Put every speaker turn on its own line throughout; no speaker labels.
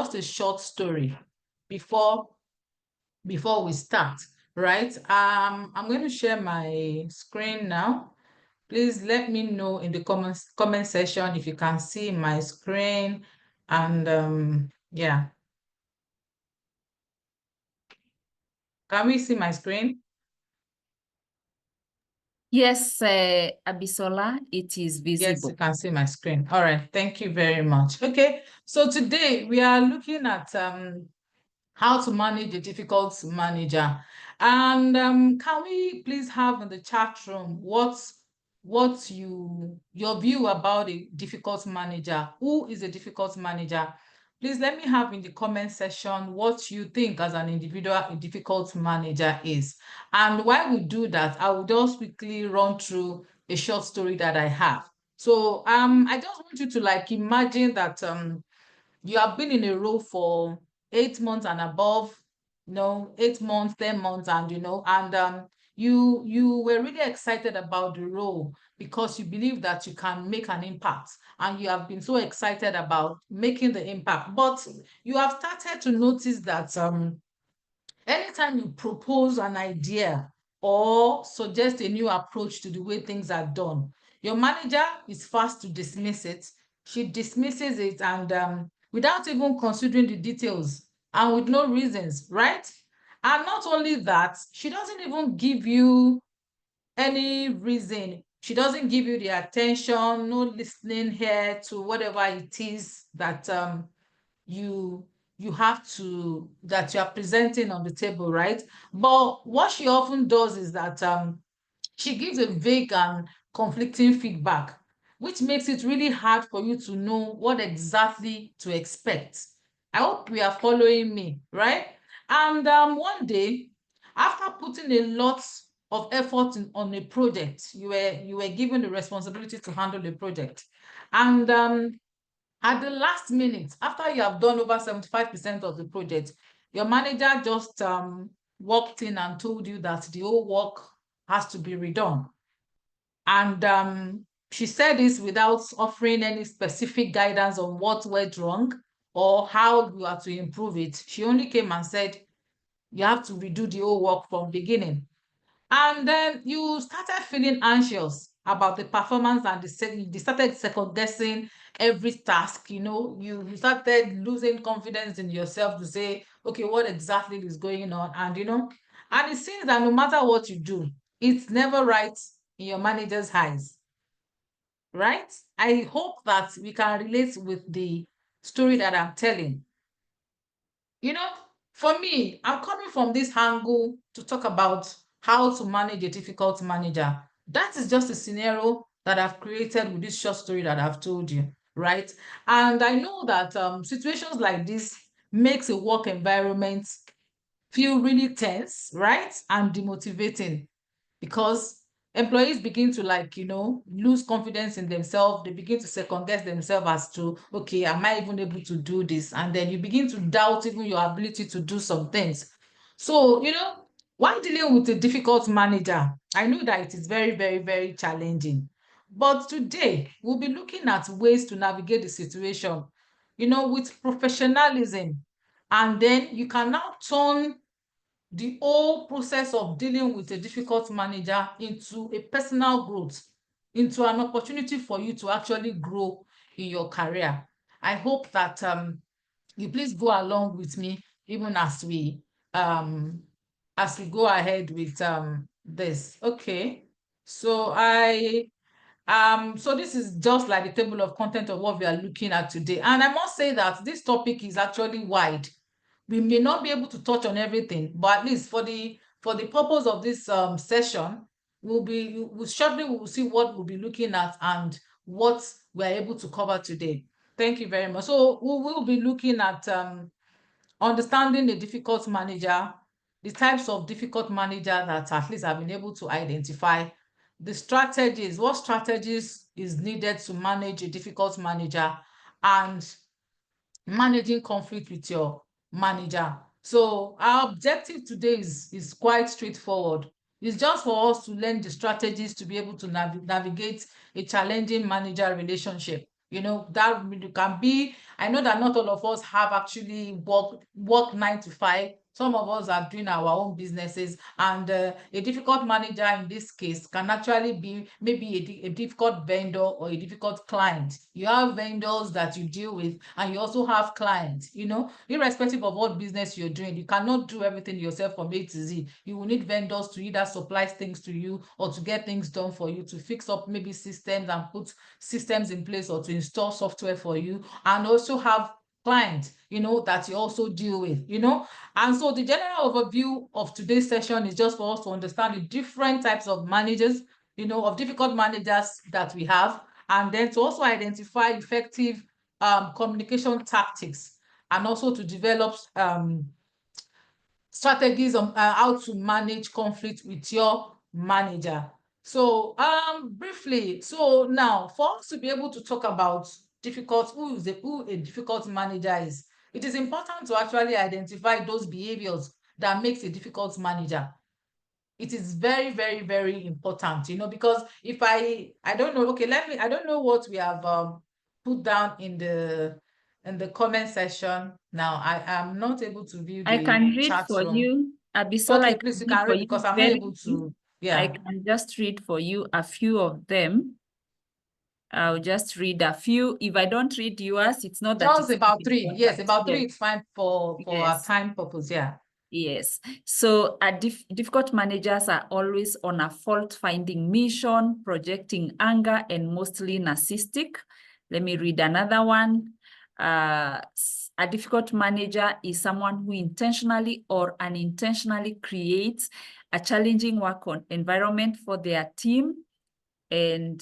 just a short story before we start, right? I'm going to share my screen now. Please let me know in the comment section if you can see my screen. And yeah, can we see my screen?
Yes, Abisola, it is visible.
Yes, you can see my screen. All right, thank you very much. Okay, so today we are looking at how to manage a difficult manager. And can we please have in the chat room what's your view about a difficult manager? Who is a difficult manager? Please let me have in the comment section what you think as an individual a difficult manager is. And while we do that, I will just quickly run through a short story that I have. So I just want you to like imagine that you have been in a role for 8 months and above, 8 months, 10 months, and you were really excited about the role because you believe that you can make an impact, and you have been so excited about making the impact. But you have started to notice that anytime you propose an idea or suggest a new approach to the way things are done, your manager is fast to dismiss it. She dismisses it, and without even considering the details and with no reasons, right? And not only that, she doesn't even give you any reason. She doesn't give you the attention, no listening here to whatever it is that you that you are presenting on the table, right? But what she often does is that she gives a vague and conflicting feedback, which makes it really hard for you to know what exactly to expect. I hope we are following me, right? And one day, after putting a lot of effort on a project, you were given the responsibility to handle the project, and at the last minute, after you have done over 75% of the project, your manager just walked in and told you that the whole work has to be redone. And she said this without offering any specific guidance on what went wrong or how you are to improve it. She only came and said, you have to redo the whole work from beginning. And then you started feeling anxious about the performance, and you started second guessing every task. You started losing confidence in yourself to say, okay, what exactly is going on? And it seems that no matter what you do, it's never right in your manager's eyes, right? I hope that we can relate with the story that I'm telling. You know, for me, I'm coming from this angle to talk about how to manage a difficult manager. That is just a scenario that I've created with this short story that I've told you, right? And I know that situations like this makes a work environment feel really tense, right? And demotivating, because employees begin to lose confidence in themselves. They begin to second guess themselves as to, okay, am I even able to do this? And then you begin to doubt even your ability to do some things. So while dealing with a difficult manager, I know that it is very, very, very challenging. But today we'll be looking at ways to navigate the situation with professionalism. And then you can now turn the whole process of dealing with a difficult manager into a personal growth, into an opportunity for you to actually grow in your career. I hope that you please go along with me even um as we go ahead with this. Okay. So this is just like the table of content of what we are looking at today. And I must say that this topic is actually wide. We may not be able to touch on everything, but at least for the purpose of this session, we'll see what we'll be looking at and what we're able to cover today. Thank you very much. So we will be looking at understanding the difficult manager, the types of difficult manager that at least I've been able to identify, the strategies, what strategies is needed to manage a difficult manager, and managing conflict with your manager. So our objective today is quite straightforward. It's just for us to learn the strategies to be able to navigate a challenging manager relationship. That can be, I know that not all of us have actually work 9 to 5. Some of us are doing our own businesses, and a difficult manager in this case can actually be maybe a difficult vendor or a difficult client. You have vendors that you deal with, and you also have clients. Irrespective of what business you're doing, you cannot do everything yourself from A to Z. You will need vendors to either supply things to you or to get things done for you, to fix up maybe systems and put systems in place, or to install software for you, and also have clients, that you also deal with. And so the general overview of today's session is just for us to understand the different types of managers, of difficult managers that we have, and then to also identify effective communication tactics, and also to develop strategies on how to manage conflict with your manager. So briefly, so now for us to be able to talk about who a difficult manager is, it is important to actually identify those behaviors that makes a difficult manager. It is very, very, very important, because if I don't know, okay, I don't know what we have put down in the comment section. Now I am not able to view
I
the
can read
chat
for
room.
you, Abisola. I
Okay,
can
please, you
read
can
for
read
you
because I'm not
very
able
few.
to.
I
Yeah.
can just read for you a few of them. I'll just read a few. If I don't read yours, it's not that
Just
it's not
about 3. Yes,
important.
about 3
Yes.
it's fine for our
Yes.
time purpose. Yeah.
Yes. So difficult managers are always on a fault-finding mission, projecting anger, and mostly narcissistic. Let me read another one. A difficult manager is someone who intentionally or unintentionally creates a challenging work environment for their team. And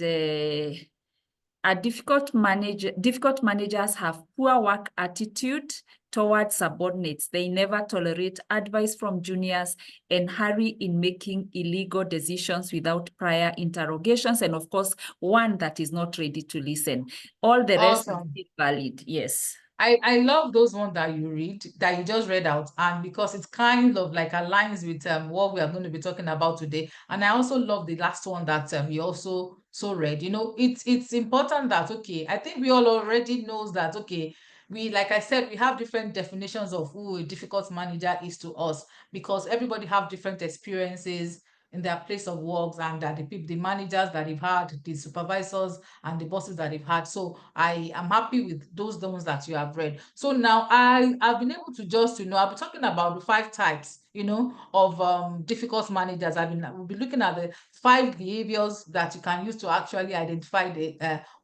difficult managers have poor work attitude towards subordinates. They never tolerate advice from juniors and hurry in making illegal decisions without prior interrogations. And of course, one that is not ready to listen. All the rest is
Awesome.
still valid. Yes.
I love those ones that you just read out, and because it kind of like aligns with what we are going to be talking about today. And I also love the last one that you also read. It's important that, okay, I think we all already knows that, okay, like I said, we have different definitions of who a difficult manager is to us, because everybody have different experiences in their place of work, and that the managers that they've had, the supervisors and the bosses that they've had. So I am happy with those ones that you have read. So now I've been able to just, I'll be talking about the 5 types, of difficult managers. We'll be looking at the 5 behaviors that you can use to actually identify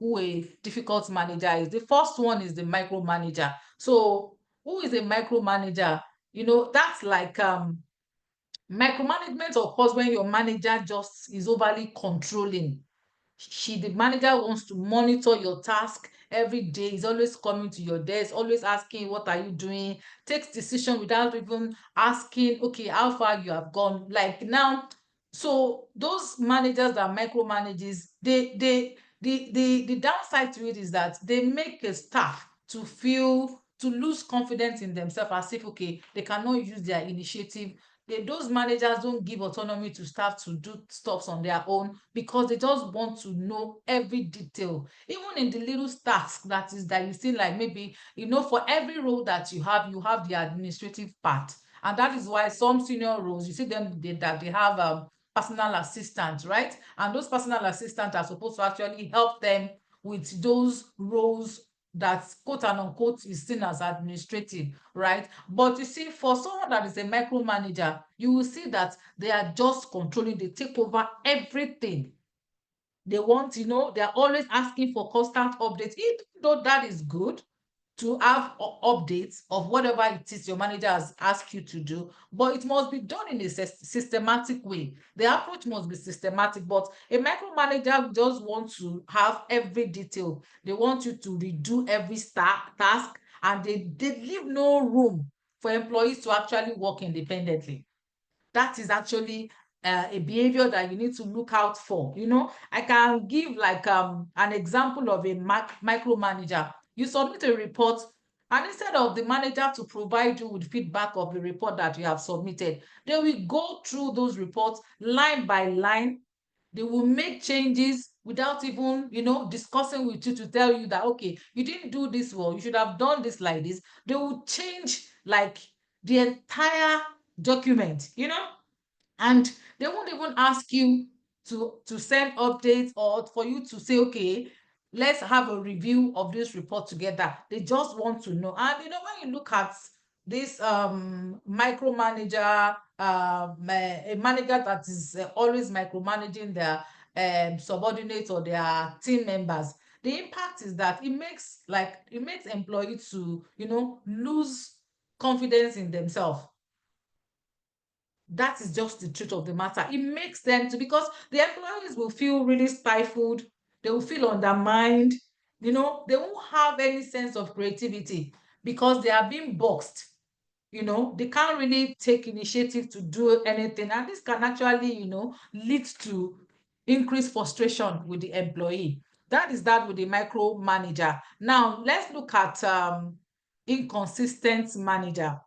who a difficult manager is. The first one is the micromanager. So who is a micromanager? That's like micromanagement occurs when your manager just is overly controlling. The manager wants to monitor your task every day. He's always coming to your desk, always asking, what are you doing? Takes decision without even asking, okay, how far you have gone. Like now, so those managers that micromanages, the downside to it is that they make a staff to lose confidence in themselves, as if, okay, they cannot use their initiative. Those managers don't give autonomy to staff to do stuff on their own, because they just want to know every detail, even in the little tasks that you see, like maybe, for every role that you have the administrative part. And that is why some senior roles, you see them, that they have personal assistants, right? And those personal assistants are supposed to actually help them with those roles that, quote and unquote, is seen as administrative, right? But you see, for someone that is a micromanager, you will see that they are just controlling, they take over everything. They want, they're always asking for constant updates, even though that is good to have updates of whatever it is your manager has asked you to do, but it must be done in a systematic way. The approach must be systematic, but a micromanager just wants to have every detail. They want you to redo every task, and they leave no room for employees to actually work independently. That is actually a behavior that you need to look out for. I can give like an example of a micromanager. You submit a report, and instead of the manager to provide you with feedback of the report that you have submitted, they will go through those reports line by line. They will make changes without even, discussing with you to tell you that, okay, you didn't do this well, you should have done this like this. They will change like the entire document, and they won't even ask you to send updates or for you to say, okay, let's have a review of this report together. They just want to know. And when you look at this micromanager, a manager that is always micromanaging their subordinates or their team members, the impact is that it makes employees to lose confidence in themselves. That is just the truth of the matter. It makes them to, because the employees will feel really stifled, they will feel undermined, they won't have any sense of creativity because they are being boxed. They can't really take initiative to do anything. And this can actually, lead to increased frustration with the employee. That is that with the micromanager. Now, let's look at inconsistent manager.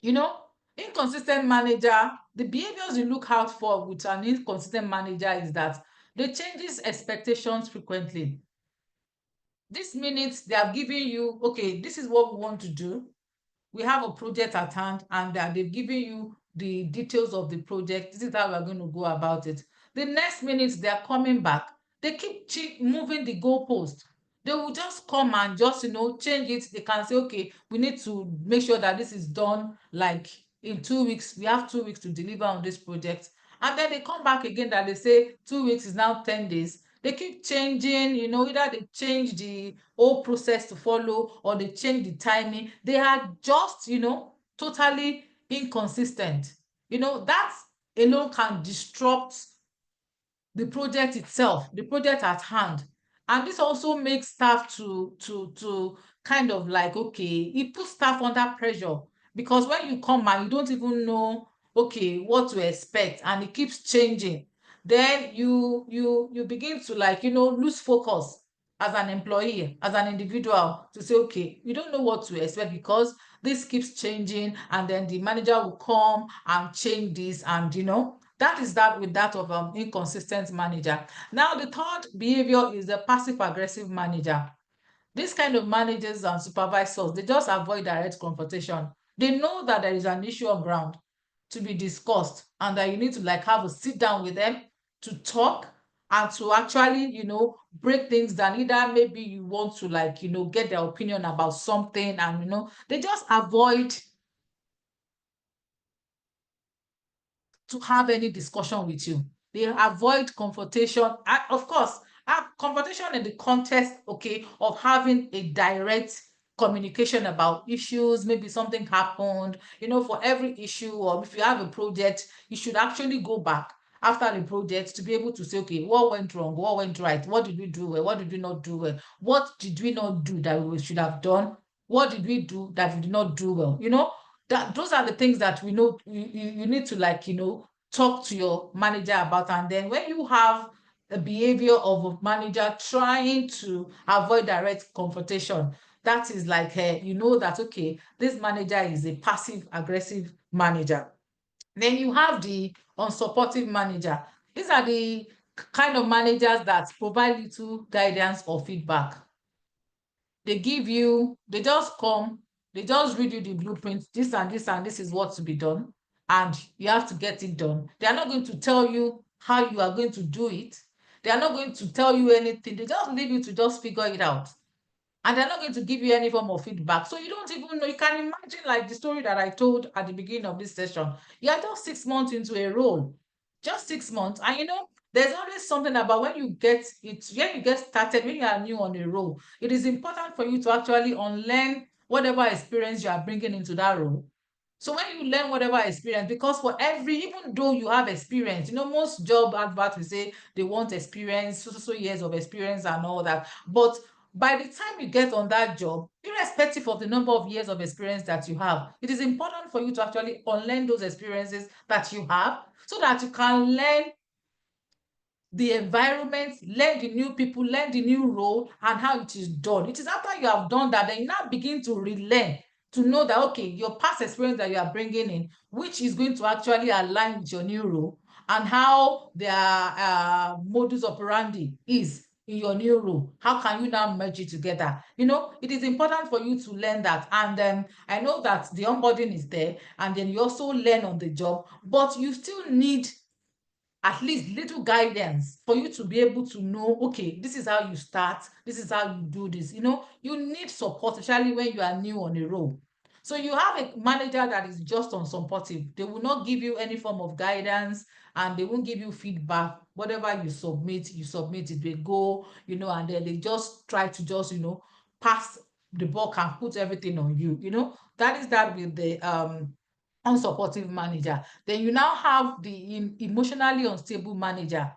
you know Inconsistent manager, the behaviors you look out for with an inconsistent manager is that they changes expectations frequently. This means they have given you, okay, this is what we want to do, we have a project at hand, and they've given you the details of the project. This is how we're going to go about it. The next minute they're coming back, they keep moving the goalpost. They will just come and just change it. They can say, okay, we need to make sure that this is done like in 2 weeks. We have 2 weeks to deliver on this project. And then they come back again that they say 2 weeks is now 10 days. They keep changing, either they change the whole process to follow or they change the timing. They are just, totally inconsistent. That alone can disrupt the project itself, the project at hand. And this also makes staff to kind of like, okay, it puts staff under pressure, because when you come and you don't even know, okay, what to expect, and it keeps changing, then you begin to like, lose focus as an employee, as an individual, to say, okay, you don't know what to expect because this keeps changing, and then the manager will come and change this, and that is that with that of inconsistent manager. Now, the third behavior is the passive aggressive manager. This kind of managers and supervisors, they just avoid direct confrontation. They know that there is an issue on ground to be discussed, and that you need to like have a sit down with them to talk and to actually, break things down. Either maybe you want to like, get their opinion about something, and they just avoid to have any discussion with you. They avoid confrontation. And of course, have confrontation in the context, okay, of having a direct communication about issues. Maybe something happened, for every issue, or if you have a project, you should actually go back after the project to be able to say, okay, what went wrong, what went right, what did we do well, what did we not do well, what did we not do that we should have done, what did we do that we did not do well. That those are the things that we know you need to like, talk to your manager about. And then when you have a behavior of a manager trying to avoid direct confrontation, that is like, that, okay, this manager is a passive aggressive manager. Then you have the unsupportive manager. These are the kind of managers that provide little guidance or feedback. They just come, they just read you the blueprint, this and this and this is what to be done, and you have to get it done. They are not going to tell you how you are going to do it. They are not going to tell you anything. They just leave you to just figure it out. And they're not going to give you any form of feedback. So you don't even know. You can imagine like the story that I told at the beginning of this session. You are just 6 months into a role, just 6 months. And there's always something about when you get started, when you are new on a role, it is important for you to actually unlearn whatever experience you are bringing into that role. So when you learn whatever experience, because for even though you have experience, most job adverts will say they want experience, so years of experience and all that. But by the time you get on that job, irrespective of the number of years of experience that you have, it is important for you to actually unlearn those experiences that you have, so that you can learn the environment, learn the new people, learn the new role, and how it is done. It is after you have done that, then you now begin to relearn, to know that, okay, your past experience that you are bringing in, which is going to actually align with your new role, and how their modus operandi is in your new role. How can you now merge it together? It is important for you to learn that. And I know that the onboarding is there, and then you also learn on the job, but you still need at least little guidance for you to be able to know, okay, this is how you start, this is how you do this. You need support, especially when you are new on a role. So you have a manager that is just unsupportive. They will not give you any form of guidance, and they won't give you feedback. Whatever you submit it, they go, and then they just try to just, pass the buck and put everything on you. That is that with the unsupportive manager. Then you now have the emotionally unstable manager.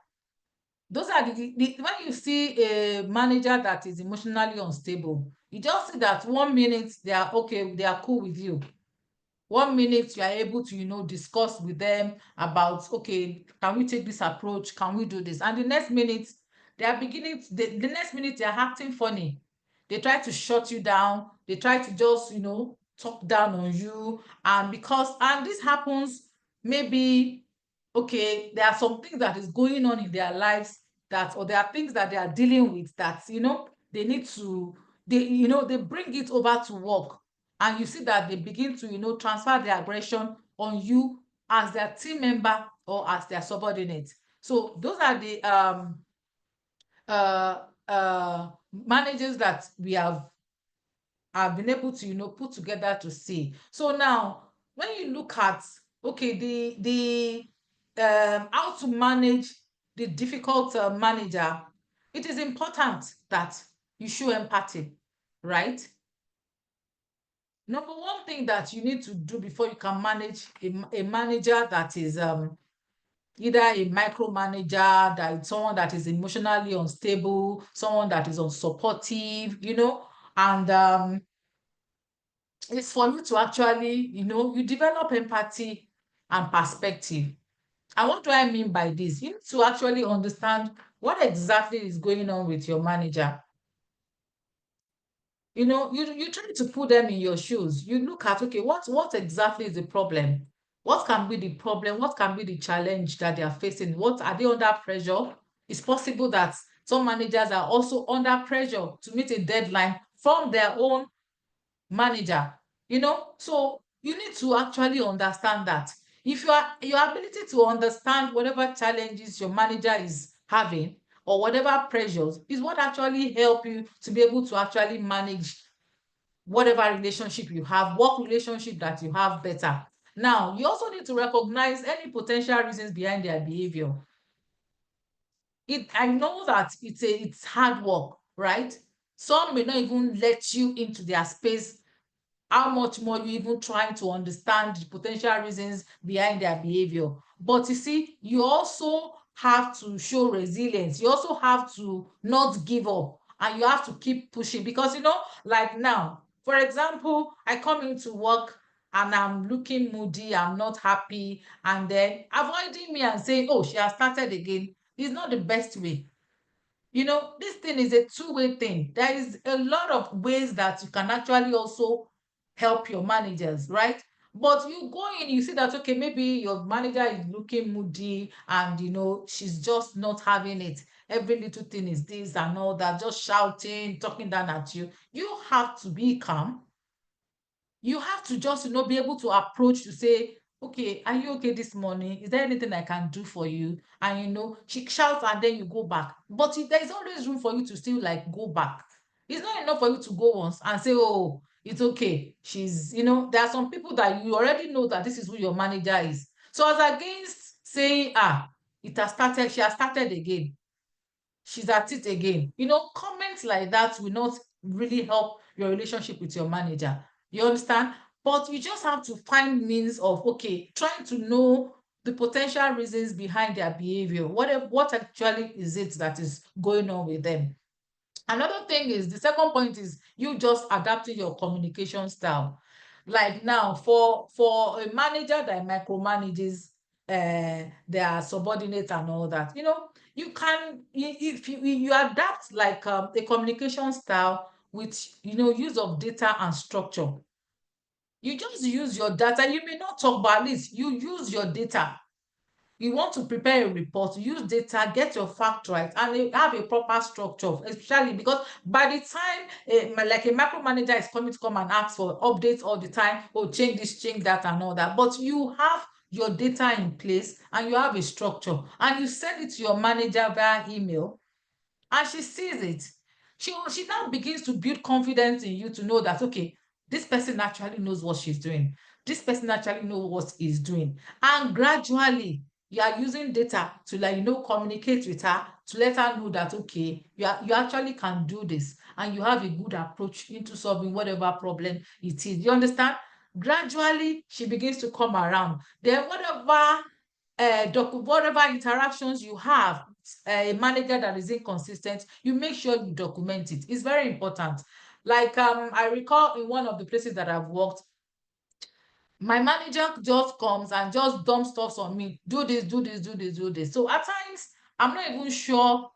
Those are when you see a manager that is emotionally unstable, you just see that 1 minute they are okay, they are cool with you. 1 minute you are able to, discuss with them about, okay, can we take this approach? Can we do this? And the next minute they are the next minute they are acting funny. They try to shut you down. They try to just, talk down on you. And this happens, maybe, okay, there are some things that is going on in their lives, or there are things that they are dealing with that, they need to, they bring it over to work. And you see that they begin to, transfer their aggression on you as their team member or as their subordinate. So those are the uh managers that we have been able to, put together to see. So now, when you look at, okay, the how to manage the difficult manager, it is important that you show empathy, right? Number one thing that you need to do before you can manage a manager that is either a micromanager, that is someone that is emotionally unstable, someone that is unsupportive, and it's for you to actually, you develop empathy and perspective. And what do I mean by this? You need to actually understand what exactly is going on with your manager. You try to put them in your shoes. You look at, okay, what exactly is the problem? What can be the problem? What can be the challenge that they are facing? What are they under pressure? It's possible that some managers are also under pressure to meet a deadline from their own manager. So you need to actually understand that. If your ability to understand whatever challenges your manager is having, or whatever pressures, is what actually help you to be able to actually manage whatever relationship you have, work relationship that you have better. Now, you also need to recognize any potential reasons behind their behavior. I know that it's hard work, right? Some may not even let you into their space. How much more you even trying to understand the potential reasons behind their behavior. But you see, you also have to show resilience. You also have to not give up, and you have to keep pushing, because like now, for example, I come into work and I'm looking moody, I'm not happy, and then avoiding me and saying, oh, she has started again, is not the best way. This thing is a two-way thing. There is a lot of ways that you can actually also help your managers, right? But you go in, you see that, okay, maybe your manager is looking moody, and she's just not having it. Every little thing is this and all that, just shouting, talking down at you. You have to be calm. You have to just, be able to approach to say, okay, are you okay this morning? Is there anything I can do for you? And she shouts, and then you go back. But there is always room for you to still like go back. It's not enough for you to go once and say, oh, it's okay. There are some people that you already know that this is who your manager is. So as against saying, she has started again, she's at it again. Comments like that will not really help your relationship with your manager. You understand? But you just have to find means of, okay, trying to know the potential reasons behind their behavior. What actually is it that is going on with them? Another thing is, the second point is you just adapting your communication style. Like now, for a manager that micromanages their subordinates and all that, you can, if you adapt like a communication style with use of data and structure. You just use your data. You may not talk, but at least you use your data. you want to prepare a report, use data, get your fact right, and have a proper structure, especially because by the time like a micromanager is coming to come and ask for updates all the time, oh, change this, change that, and all that, but you have your data in place and you have a structure and you send it to your manager via email and she sees it, she now begins to build confidence in you to know that, okay, this person actually knows what she's doing. This person actually knows what he's doing. And gradually, you are using data to, like, communicate with her to let her know that, okay, you actually can do this and you have a good approach into solving whatever problem it is. You understand? Gradually, she begins to come around. Then whatever interactions you have, a manager that is inconsistent, you make sure you document it. It's very important. Like I recall in one of the places that I've worked, my manager just comes and just dumps stuff on me. Do this, do this, do this, do this. So at times, I'm not even sure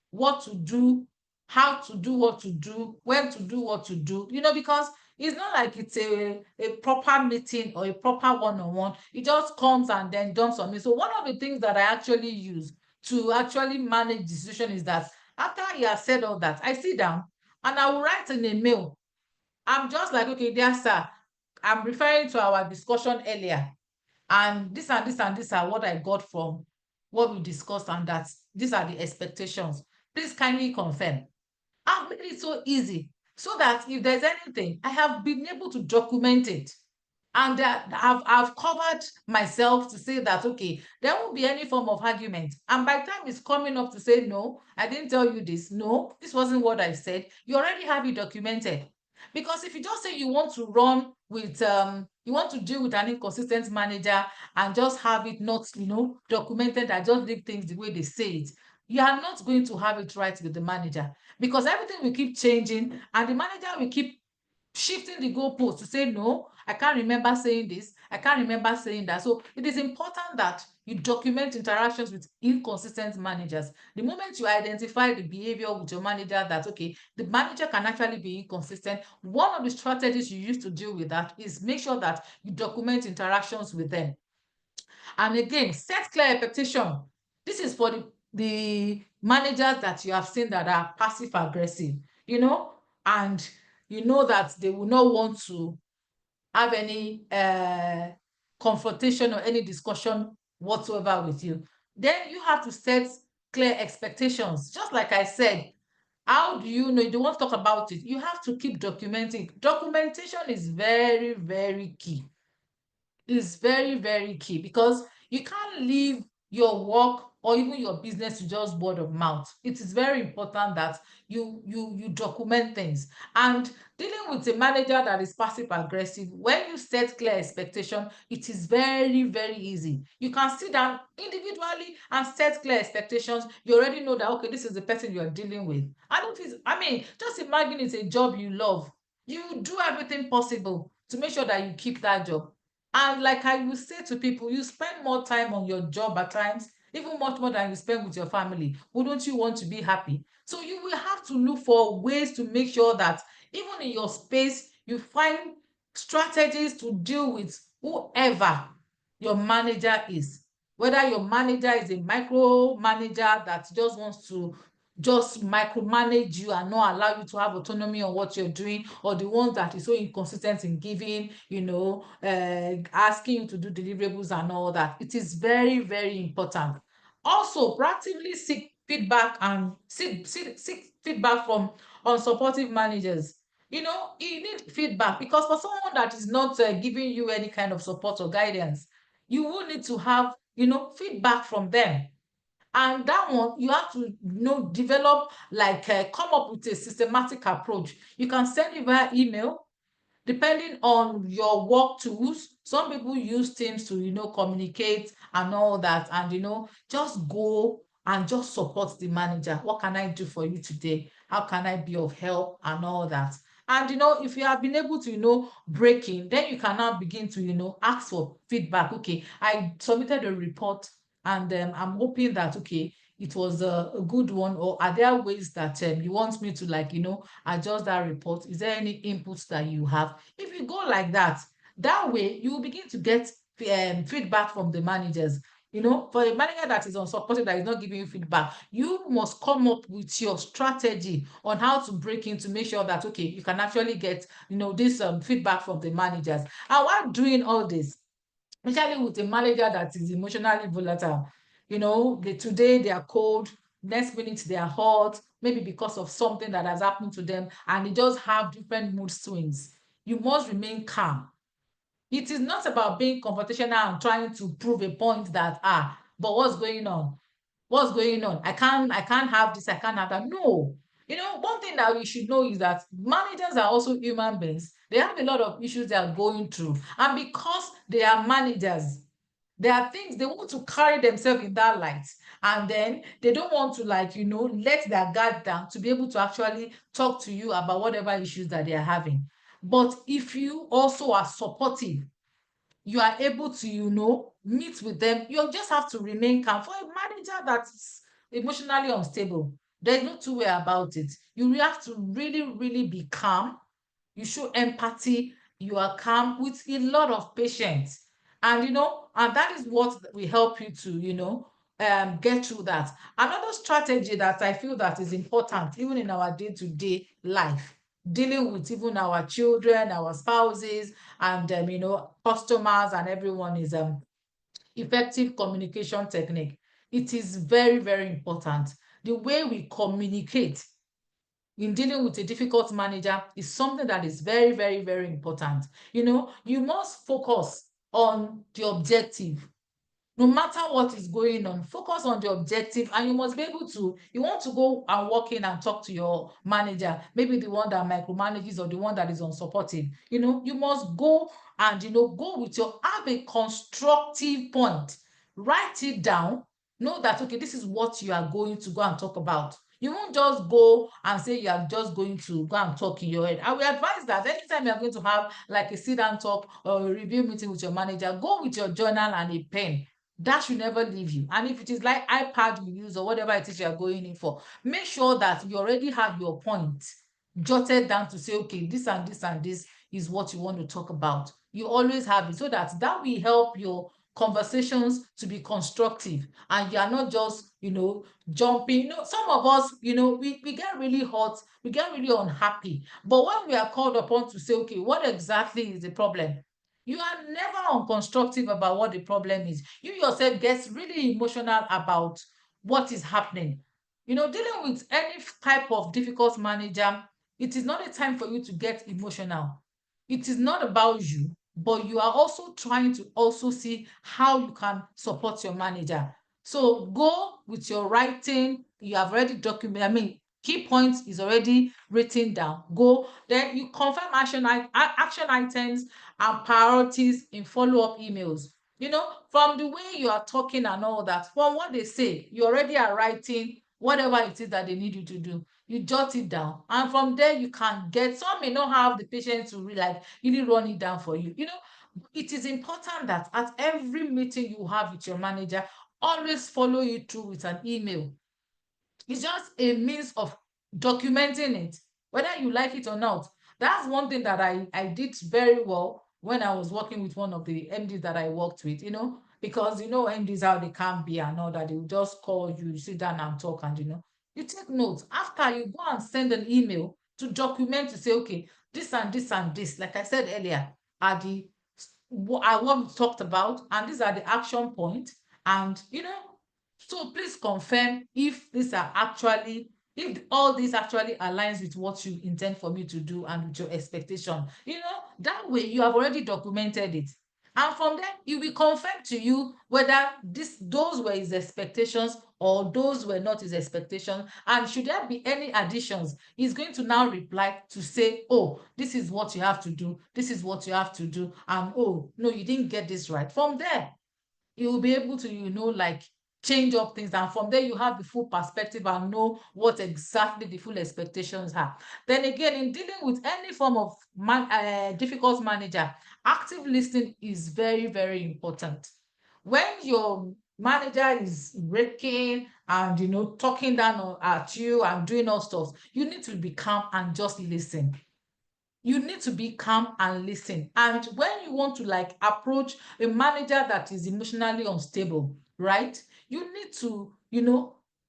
what to do, how to do what to do, when to do what to do, because it's not like it's a proper meeting or a proper one-on-one. It just comes and then dumps on me. So one of the things that I actually use to actually manage the situation is that after he has said all that, I sit down and I will write in a mail. I'm just like, okay, dear sir, I'm referring to our discussion earlier, and this and this and this are what I got from what we discussed, and that these are the expectations. Please kindly confirm. I've made it so easy so that if there's anything, I have been able to document it. And I've covered myself to say that, okay, there won't be any form of argument. And by the time it's coming up to say, no, I didn't tell you this. No, this wasn't what I said. You already have it documented. Because if you just say you want to run with, you want to deal with an inconsistent manager and just have it not, documented and just leave things the way they say it, you are not going to have it right with the manager, because everything will keep changing and the manager will keep shifting the goalpost to say, no, I can't remember saying this, I can't remember saying that. So it is important that you document interactions with inconsistent managers. The moment you identify the behavior with your manager that, okay, the manager can actually be inconsistent, one of the strategies you use to deal with that is make sure that you document interactions with them. And again, set clear expectation. This is for the managers that you have seen that are passive aggressive, and you know that they will not want to have any confrontation or any discussion whatsoever with you. Then you have to set clear expectations. Just like I said, how do you know? You don't want to talk about it. You have to keep documenting. Documentation is very, very key. Is very, very key, because you can't leave your work or even your business to just word of mouth. It is very important that you document things. And dealing with a manager that is passive aggressive, when you set clear expectation, it is very, very easy. You can sit down individually and set clear expectations. You already know that, okay, this is the person you're dealing with. And it is, just imagine it's a job you love. You do everything possible to make sure that you keep that job. And like I will say to people, you spend more time on your job at times, even much more than you spend with your family. Wouldn't you want to be happy? So you will have to look for ways to make sure that even in your space, you find strategies to deal with whoever your manager is. Whether your manager is a micro manager that just wants to just micromanage you and not allow you to have autonomy on what you're doing, or the ones that is so inconsistent in giving, asking you to do deliverables and all that. It is very, very important. Also, proactively seek feedback and seek feedback from unsupportive managers. You need feedback, because for someone that is not giving you any kind of support or guidance, you will need to have feedback from them. And that one, you have to develop, like come up with a systematic approach. You can send it via email, depending on your work tools. Some people use Teams to communicate and all that, and just go and just support the manager. What can I do for you today? How can I be of help and all that? And if you have been able to break in, then you can now begin to ask for feedback. Okay, I submitted a report, and I'm hoping that, okay, it was a good one, or are there ways that you want me to, like, adjust that report? Is there any inputs that you have? If you go like that way, you will begin to get feedback from the managers. You know, for a manager that is unsupportive, that is not giving you feedback, you must come up with your strategy on how to break in to make sure that, okay, you can actually get, this feedback from the managers. And while doing all this, especially with a manager that is emotionally volatile, today they are cold, next minute they are hot, maybe because of something that has happened to them, and they just have different mood swings. You must remain calm. It is not about being confrontational and trying to prove a point that, but what's going on? What's going on? I can't have this, I can't have that. No. One thing that we should know is that managers are also human beings. They have a lot of issues they are going through. And because they are managers, there are things they want to carry themselves in that light. And then they don't want to, let their guard down to be able to actually talk to you about whatever issues that they are having. But if you also are supportive, you are able to, meet with them, you just have to remain calm. For a manager that is emotionally unstable, there's no two way about it. You have to really, really be calm. You show empathy. You are calm with a lot of patience. And, and that is what will help you to, get through that. Another strategy that I feel that is important, even in our day-to-day life, dealing with even our children, our spouses, and customers and everyone, is effective communication technique. It is very, very important. The way we communicate in dealing with a difficult manager is something that is very, very, very important. You must focus on the objective. No matter what is going on, focus on the objective, and you must be able to, you want to go and walk in and talk to your manager, maybe the one that micromanages or the one that is unsupportive. You must go and, go with have a constructive point. Write it down. Know that, okay, this is what you are going to go and talk about. You won't just go and say you are just going to go and talk in your head. I will advise that anytime you are going to have like a sit down talk or a review meeting with your manager, go with your journal and a pen. That should never leave you. And if it is like iPad you use or whatever it is you are going in for, make sure that you already have your point jotted down to say, okay, this and this and this is what you want to talk about. You always have it, so that will help your conversations to be constructive, and you are not just, jumping. Some of us, we get really hot, we get really unhappy. But when we are called upon to say, okay, what exactly is the problem? You are never unconstructive about what the problem is. You yourself gets really emotional about what is happening. Dealing with any type of difficult manager, it is not a time for you to get emotional. It is not about you, but you are also trying to also see how you can support your manager. So go with your writing. You have already documented, key points is already written down. Go, then you confirm action items and priorities in follow-up emails. From the way you are talking and all that, from what they say, you already are writing whatever it is that they need you to do. You jot it down, and from there you can get. Some may not have the patience to really run it down for you. It is important that at every meeting you have with your manager, always follow you through with an email. It's just a means of documenting it, whether you like it or not. That's one thing that I did very well when I was working with one of the MDs that I worked with, because MDs how they can be and all that. They will just call you, sit down and talk, and you take notes. After, you go and send an email to document, to say, okay, this and this and this, like I said earlier, are what we talked about, and these are the action points. And so please confirm if all this actually aligns with what you intend for me to do and with your expectation. That way you have already documented it. And from there, he will confirm to you whether those were his expectations or those were not his expectations. And should there be any additions, he's going to now reply to say, oh, this is what you have to do. This is what you have to do. And, oh, no, you didn't get this right. From there, you will be able to, change up things. And from there, you have the full perspective and know what exactly the full expectations are. Then again, in dealing with any form of difficult manager, active listening is very, very important. When your manager is raking and, talking down at you and doing all stuff, you need to be calm and just listen. You need to be calm and listen. And when you want to approach a manager that is emotionally unstable, right? You need to,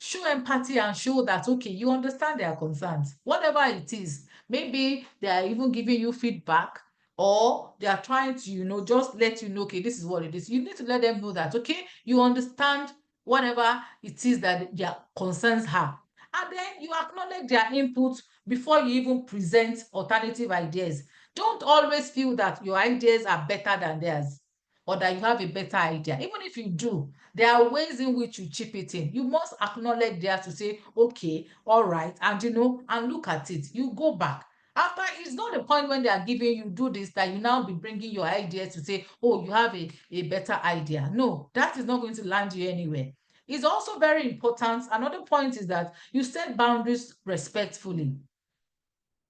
show empathy and show that, okay, you understand their concerns, whatever it is. Maybe they are even giving you feedback, or they are trying to, just let you know, okay, this is what it is. You need to let them know that, okay, you understand whatever it is that their concerns are. And then you acknowledge their input before you even present alternative ideas. Don't always feel that your ideas are better than theirs, or that you have a better idea. Even if you do, there are ways in which you chip it in. You must acknowledge theirs to say, okay, all right, and and look at it. You go back. After, it's not the point when they are giving you do this that you now be bringing your ideas to say, oh, you have a better idea. No, that is not going to land you anywhere. It's also very important. Another point is that you set boundaries respectfully.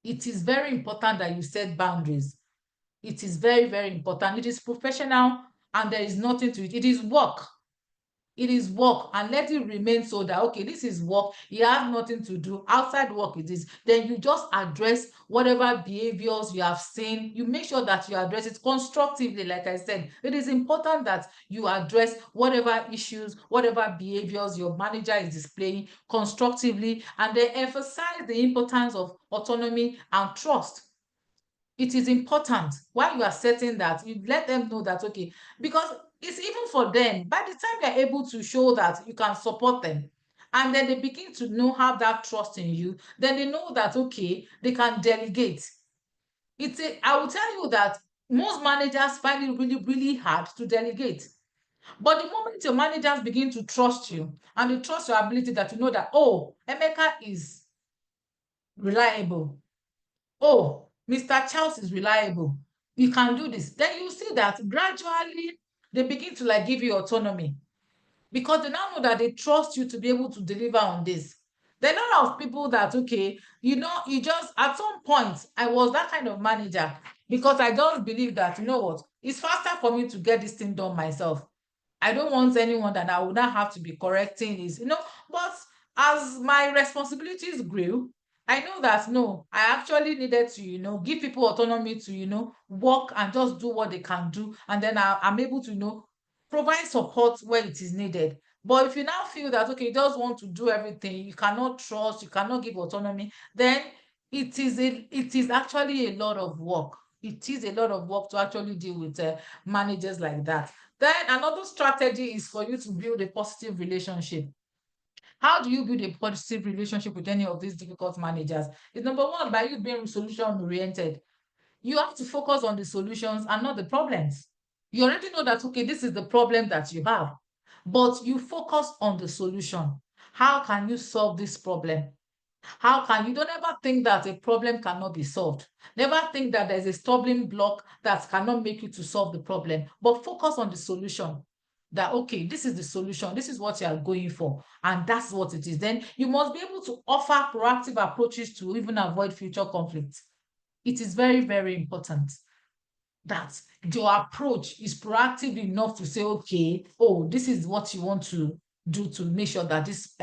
It is very important that you set boundaries. It is very, very important. It is professional and there is nothing to it. It is work. It is work, and let it remain so that, okay, this is work. You have nothing to do outside work. It is, then you just address whatever behaviors you have seen. You make sure that you address it constructively. Like I said, it is important that you address whatever issues, whatever behaviors your manager is displaying constructively, and then emphasize the importance of autonomy and trust. It is important while you are setting that, you let them know that, okay, because it's even for them, by the time they're able to show that you can support them, and then they begin to have that trust in you, then they know that, okay, they can delegate. I will tell you that most managers find it really, really hard to delegate. But the moment your managers begin to trust you, and they trust your ability, that you know that, oh, Emeka is reliable, oh, Mr. Charles is reliable, you can do this, then you see that gradually they begin to like give you autonomy, because they now know that they trust you to be able to deliver on this. There are a lot of people that, okay, you just, at some point, I was that kind of manager, because I just believe that, you know what, it's faster for me to get this thing done myself. I don't want anyone that I would not have to be correcting is, but as my responsibilities grew, I know that no, I actually needed to, give people autonomy to, work and just do what they can do. And then I'm able to, provide support where it is needed. But if you now feel that, okay, you just want to do everything, you cannot trust, you cannot give autonomy, then it is actually a lot of work. It is a lot of work to actually deal with managers like that. Then another strategy is for you to build a positive relationship. How do you build a positive relationship with any of these difficult managers? It's number one, by you being solution oriented. You have to focus on the solutions and not the problems. You already know that, okay, this is the problem that you have, but you focus on the solution. How can you solve this problem? How can you don't ever think that a problem cannot be solved? Never think that there's a stumbling block that cannot make you to solve the problem, but focus on the solution. That, okay, this is the solution, this is what you are going for, and that's what it is. Then you must be able to offer proactive approaches to even avoid future conflicts. It is very, very important that your approach is proactive enough to say, okay, oh, this is what you want to do to make sure that this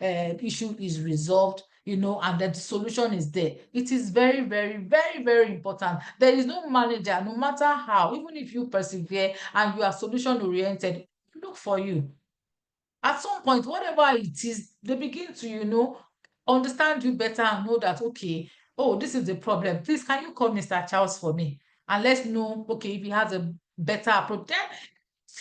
issue is resolved, and that the solution is there. It is very, very, very, very important. There is no manager, no matter how, even if you persevere and you are solution oriented, look for you. At some point, whatever it is, they begin to, understand you better and know that, okay, oh, this is the problem. Please, can you call Mr. Charles for me? And let's know, okay, if he has a better approach. Then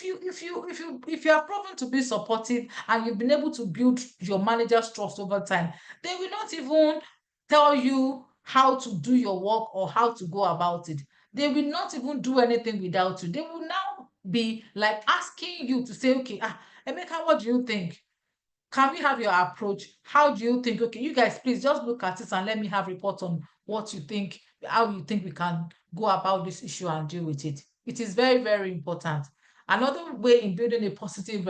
if you have proven to be supportive and you've been able to build your manager's trust over time, they will not even tell you how to do your work or how to go about it. They will not even do anything without you. They will now be like asking you to say, okay, Emeka, what do you think? Can we have your approach? How do you think? Okay, you guys, please just look at it and let me have report on what you think, how you think we can go about this issue and deal with it. It is very, very important. Another way in building a positive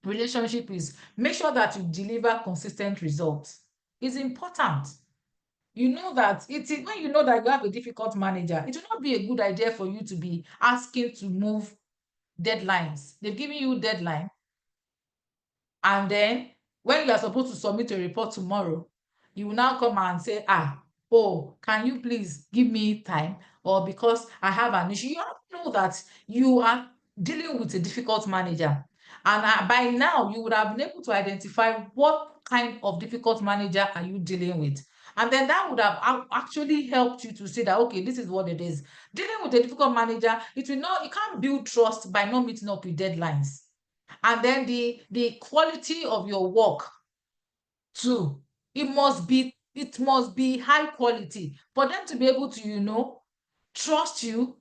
relationship is make sure that you deliver consistent results. It's important. You know that it is when you know that you have a difficult manager, it will not be a good idea for you to be asking to move deadlines. They've given you deadline, and then when you are supposed to submit a report tomorrow, you will now come and say, oh, can you please give me time? Or because I have an issue. You have to know that you are dealing with a difficult manager. And by now, you would have been able to identify what kind of difficult manager are you dealing with. And then that would have actually helped you to say that, okay, this is what it is. Dealing with a difficult manager, you can't build trust by not meeting up with deadlines. And then the quality of your work too, it must be high quality for them to be able to, trust you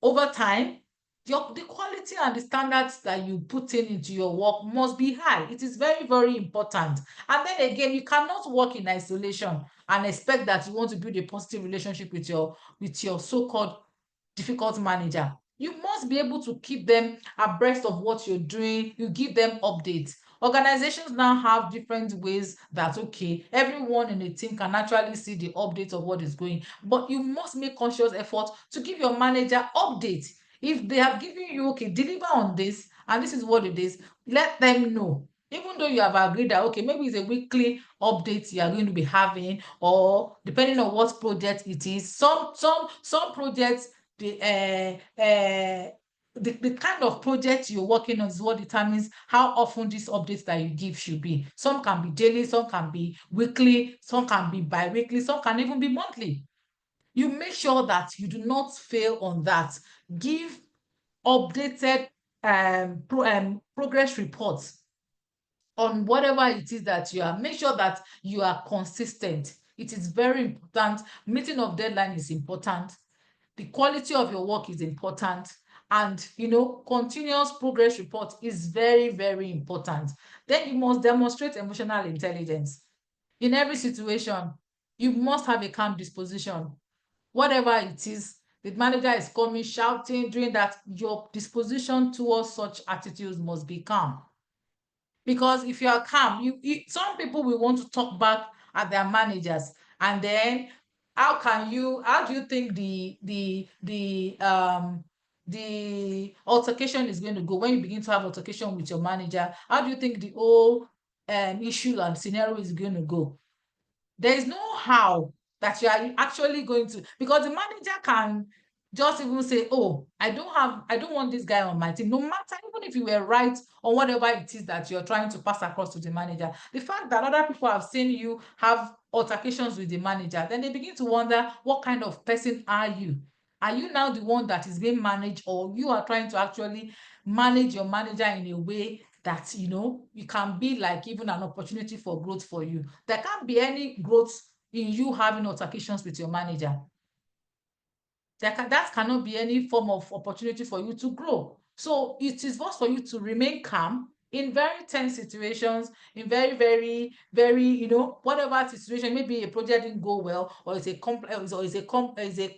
over time. The quality and the standards that you put into your work must be high. It is very, very important. And then again, you cannot work in isolation and expect that you want to build a positive relationship with your so-called difficult manager. You must be able to keep them abreast of what you're doing. You give them updates. Organizations now have different ways that, okay, everyone in a team can actually see the updates of what is going, but you must make conscious effort to give your manager updates. If they have given you, okay, deliver on this and this is what it is, let them know. Even though you have agreed that, okay, maybe it's a weekly update you are going to be having, or depending on what project it is. Some projects, the kind of project you're working on is what determines how often these updates that you give should be. Some can be daily, some can be weekly, some can be bi-weekly, some can even be monthly. You make sure that you do not fail on that. Give updated progress reports on whatever it is that you are. Make sure that you are consistent. It is very important. Meeting of deadline is important. The quality of your work is important. And, continuous progress report is very, very important. Then you must demonstrate emotional intelligence. In every situation, you must have a calm disposition. Whatever it is, the manager is coming, shouting, doing that, your disposition towards such attitudes must be calm. Because if you are calm, some people will want to talk back at their managers, and then how do you think the altercation is going to go? When you begin to have altercation with your manager, how do you think the whole issue and scenario is going to go? There is no how that you are actually going to, because the manager can just even say, oh, I don't want this guy on my team. No matter, even if you were right on whatever it is that you're trying to pass across to the manager, the fact that other people have seen you have altercations with the manager, then they begin to wonder, what kind of person are you? Are you now the one that is being managed, or you are trying to actually manage your manager in a way that you can be like even an opportunity for growth for you? There can't be any growth in you having altercations with your manager. That cannot be any form of opportunity for you to grow. So it is best for you to remain calm in very tense situations, in very, very, very, whatever situation. Maybe a project didn't go well, or it's a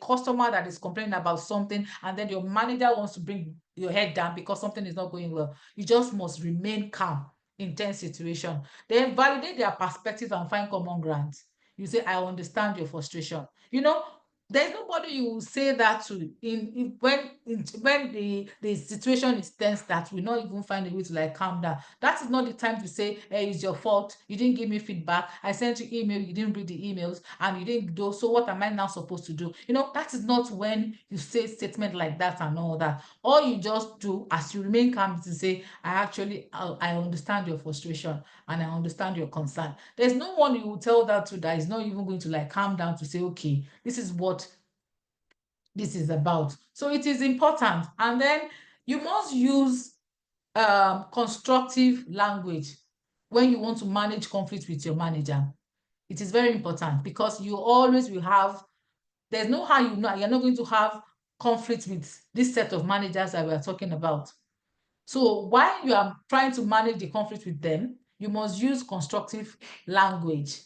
customer that is complaining about something, and then your manager wants to bring your head down because something is not going well. You just must remain calm in tense situation. Then validate their perspective and find common ground. You say, I understand your frustration. There's nobody you will say that to when the situation is tense, that will not even find a way to like calm down. That is not the time to say, hey, it's your fault, you didn't give me feedback, I sent you email, you didn't read the emails, and you didn't do, so what am I now supposed to do? That is not when you say statement like that and all that. All you just do as you remain calm is to say, I understand your frustration and I understand your concern. There's no one you will tell that to that is not even going to like calm down to say, okay, this is what this is about. So it is important. And then you must use constructive language when you want to manage conflict with your manager. It is very important, because you always will have, there's no how you're not going to have conflict with this set of managers that we are talking about. So while you are trying to manage the conflict with them, you must use constructive language.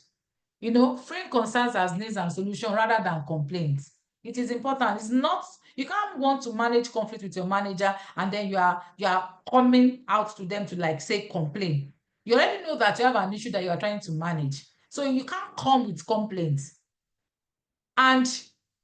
Frame concerns as needs and solutions rather than complaints. It is important. It's not, you can't want to manage conflict with your manager and then you are coming out to them to like say complain. You already know that you have an issue that you are trying to manage. So you can't come with complaints. And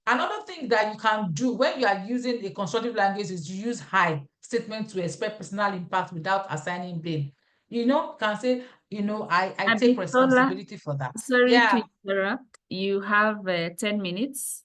another thing that you can do when you are using a constructive language is to use I statement to express personal impact without assigning blame. You can say, I take responsibility for that.
Sorry
Yeah.
to interrupt. You have 10 minutes.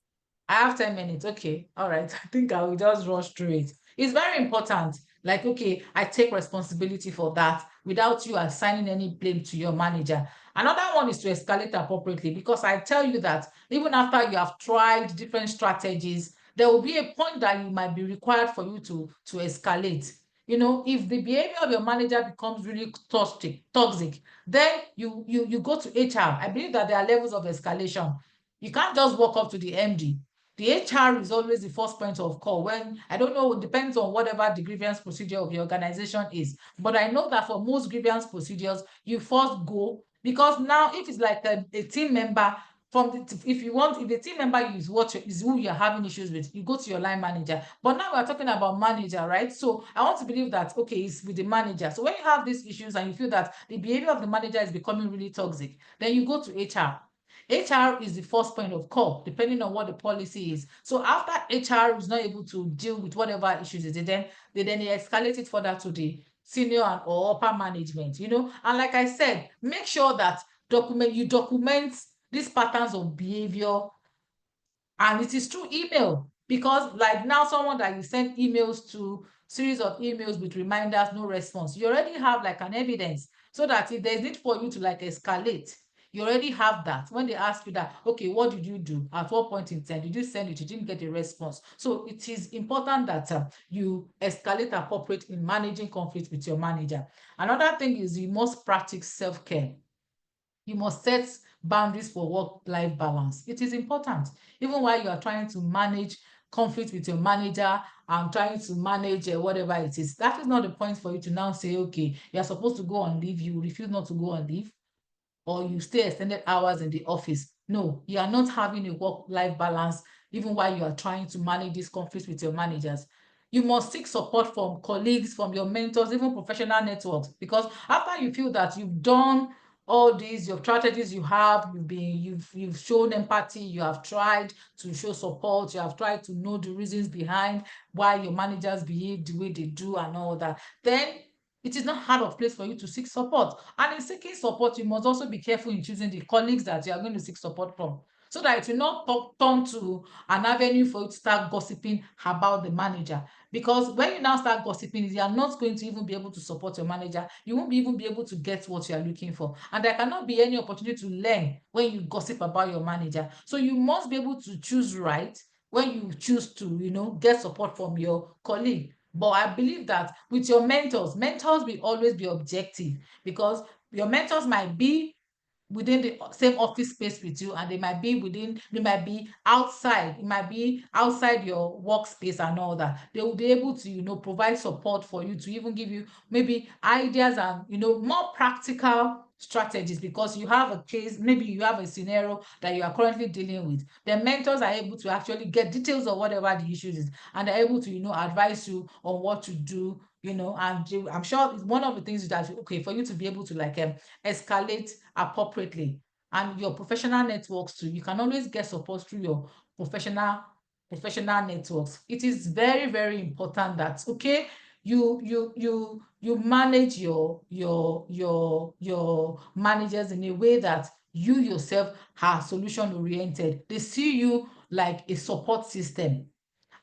I have 10 minutes. Okay. All right. I think I will just rush through it. It's very important. Like, okay, I take responsibility for that without you assigning any blame to your manager. Another one is to escalate appropriately, because I tell you that even after you have tried different strategies, there will be a point that it might be required for you to escalate. If the behavior of your manager becomes really toxic, then you go to HR. I believe that there are levels of escalation. You can't just walk up to the MD. The HR is always the first point of call. When, I don't know, it depends on whatever the grievance procedure of your organization is. But I know that for most grievance procedures, you first go, because now if it's like a team member, if the team member is who you're having issues with, you go to your line manager. But now we're talking about manager, right? So I want to believe that, okay, it's with the manager. So when you have these issues and you feel that the behavior of the manager is becoming really toxic, then you go to HR. HR is the first point of call, depending on what the policy is. So after HR is not able to deal with whatever issues it is, they escalate it further to the senior or upper management. And like I said, make sure that you document these patterns of behavior, and it is through email, because like now, someone that you send emails to, series of emails with reminders, no response, you already have like an evidence, so that if there's need for you to like escalate, you already have that. When they ask you that, okay, what did you do, at what point in time did you send it, you didn't get a response. So it is important that you escalate appropriate in managing conflict with your manager. Another thing is, you must practice self-care. You must set boundaries for work-life balance. It is important. Even while you are trying to manage conflict with your manager and trying to manage whatever it is, that is not the point for you to now say, okay, you are supposed to go on leave, you refuse not to go on leave, or you stay extended hours in the office. No, you are not having a work-life balance, even while you are trying to manage these conflicts with your managers. You must seek support from colleagues, from your mentors, even professional networks, because after you feel that you've done all these, your strategies you've shown empathy, you have tried to show support, you have tried to know the reasons behind why your managers behave the way they do and all that, then it is not hard of place for you to seek support. And in seeking support, you must also be careful in choosing the colleagues that you are going to seek support from, so that it will not turn to an avenue for you to start gossiping about the manager. Because when you now start gossiping, you are not going to even be able to support your manager. You won't even be able to get what you are looking for. And there cannot be any opportunity to learn when you gossip about your manager. So you must be able to choose right when you choose to, get support from your colleague. But I believe that with your mentors will always be objective, because your mentors might be within the same office space with you, and they might be outside, it might be outside your workspace and all that. They will be able to provide support for you, to even give you maybe ideas and more practical strategies, because you have a case, maybe you have a scenario that you are currently dealing with. The mentors are able to actually get details of whatever the issues is, and they're able to advise you on what to do, and I'm sure it's one of the things that, okay, for you to be able to like escalate appropriately. And your professional networks too, you can always get support through your professional networks. It is very, very important that, okay, you manage your managers in a way that you yourself are solution oriented. They see you like a support system,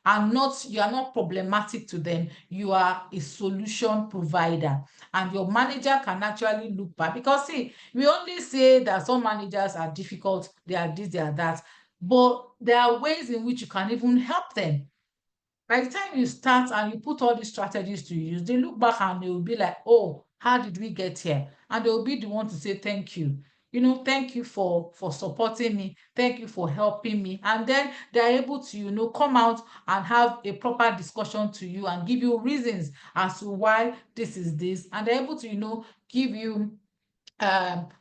and you are not problematic to them. You are a solution provider, and your manager can actually look back, because see, we only say that some managers are difficult, they are this, they are that, but there are ways in which you can even help them. By the time you start and you put all these strategies to use, they look back and they will be like, oh, how did we get here? And they will be the one to say thank you. Thank you for supporting me. Thank you for helping me. And then they're able to come out and have a proper discussion to you and give you reasons as to why this is this. And they're able to give you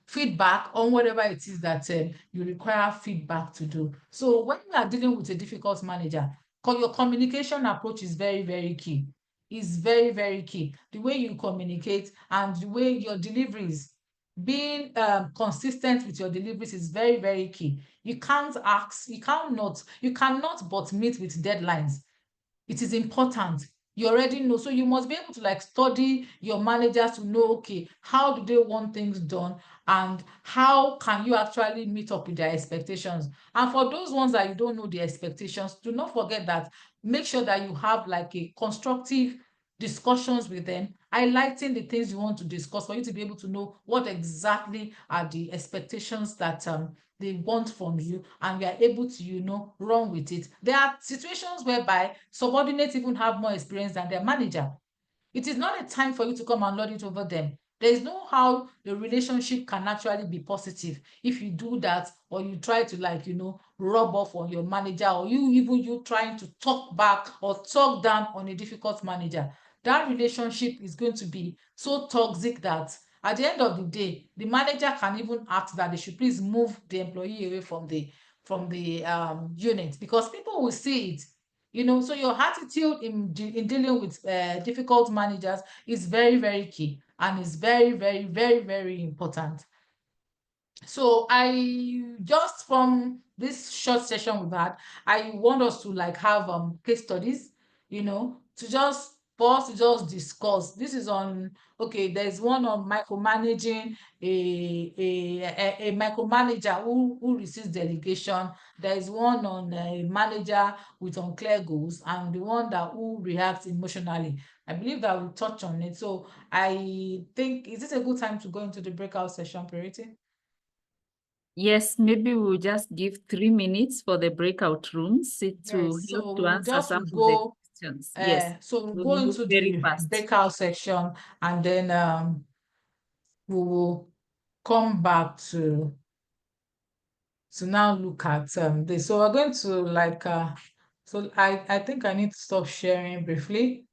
feedback on whatever it is that you require feedback to do. So when you are dealing with a difficult manager, your communication approach is very, very key. It's very, very key. The way you communicate and the way your deliveries, being consistent with your deliveries is very, very key. You cannot but meet with deadlines. It is important. You already know. So you must be able to like study your managers to know, okay, how do they want things done, and how can you actually meet up with their expectations. And for those ones that you don't know the expectations, do not forget that make sure that you have like a constructive discussions with them, highlighting the things you want to discuss for you to be able to know what exactly are the expectations that they want from you, and you are able to, you know, run with it. There are situations whereby subordinates even have more experience than their manager. It is not a time for you to come and lord it over them. There is no how the relationship can actually be positive if you do that, or you try to, like, you know, rub off on your manager, or you trying to talk back or talk down on a difficult manager. That relationship is going to be so toxic that at the end of the day, the manager can even ask that they should please move the employee away from the unit, because people will see it. You know, so your attitude in dealing with difficult managers is very, very key, and is very, very, very, very important. So I just, from this short session we've had, I want us to like have case studies, you know, to just for us to just discuss. This is on, okay, there's one on micromanaging a micromanager who receives delegation. There is one on a manager with unclear goals, and the one that who reacts emotionally. I believe that we'll touch on it. So I think, is this a good time to go into the breakout session, Purity?
Yes, maybe we'll just give 3 minutes for the breakout rooms to
Yes, so
help to
we'll
answer
just
some of the
go
questions. Yes,
so we'll
we'll
go
move
into
very
the
fast.
breakout section, and then we will come back to now look at this. So we're going to like so I think I need to stop sharing briefly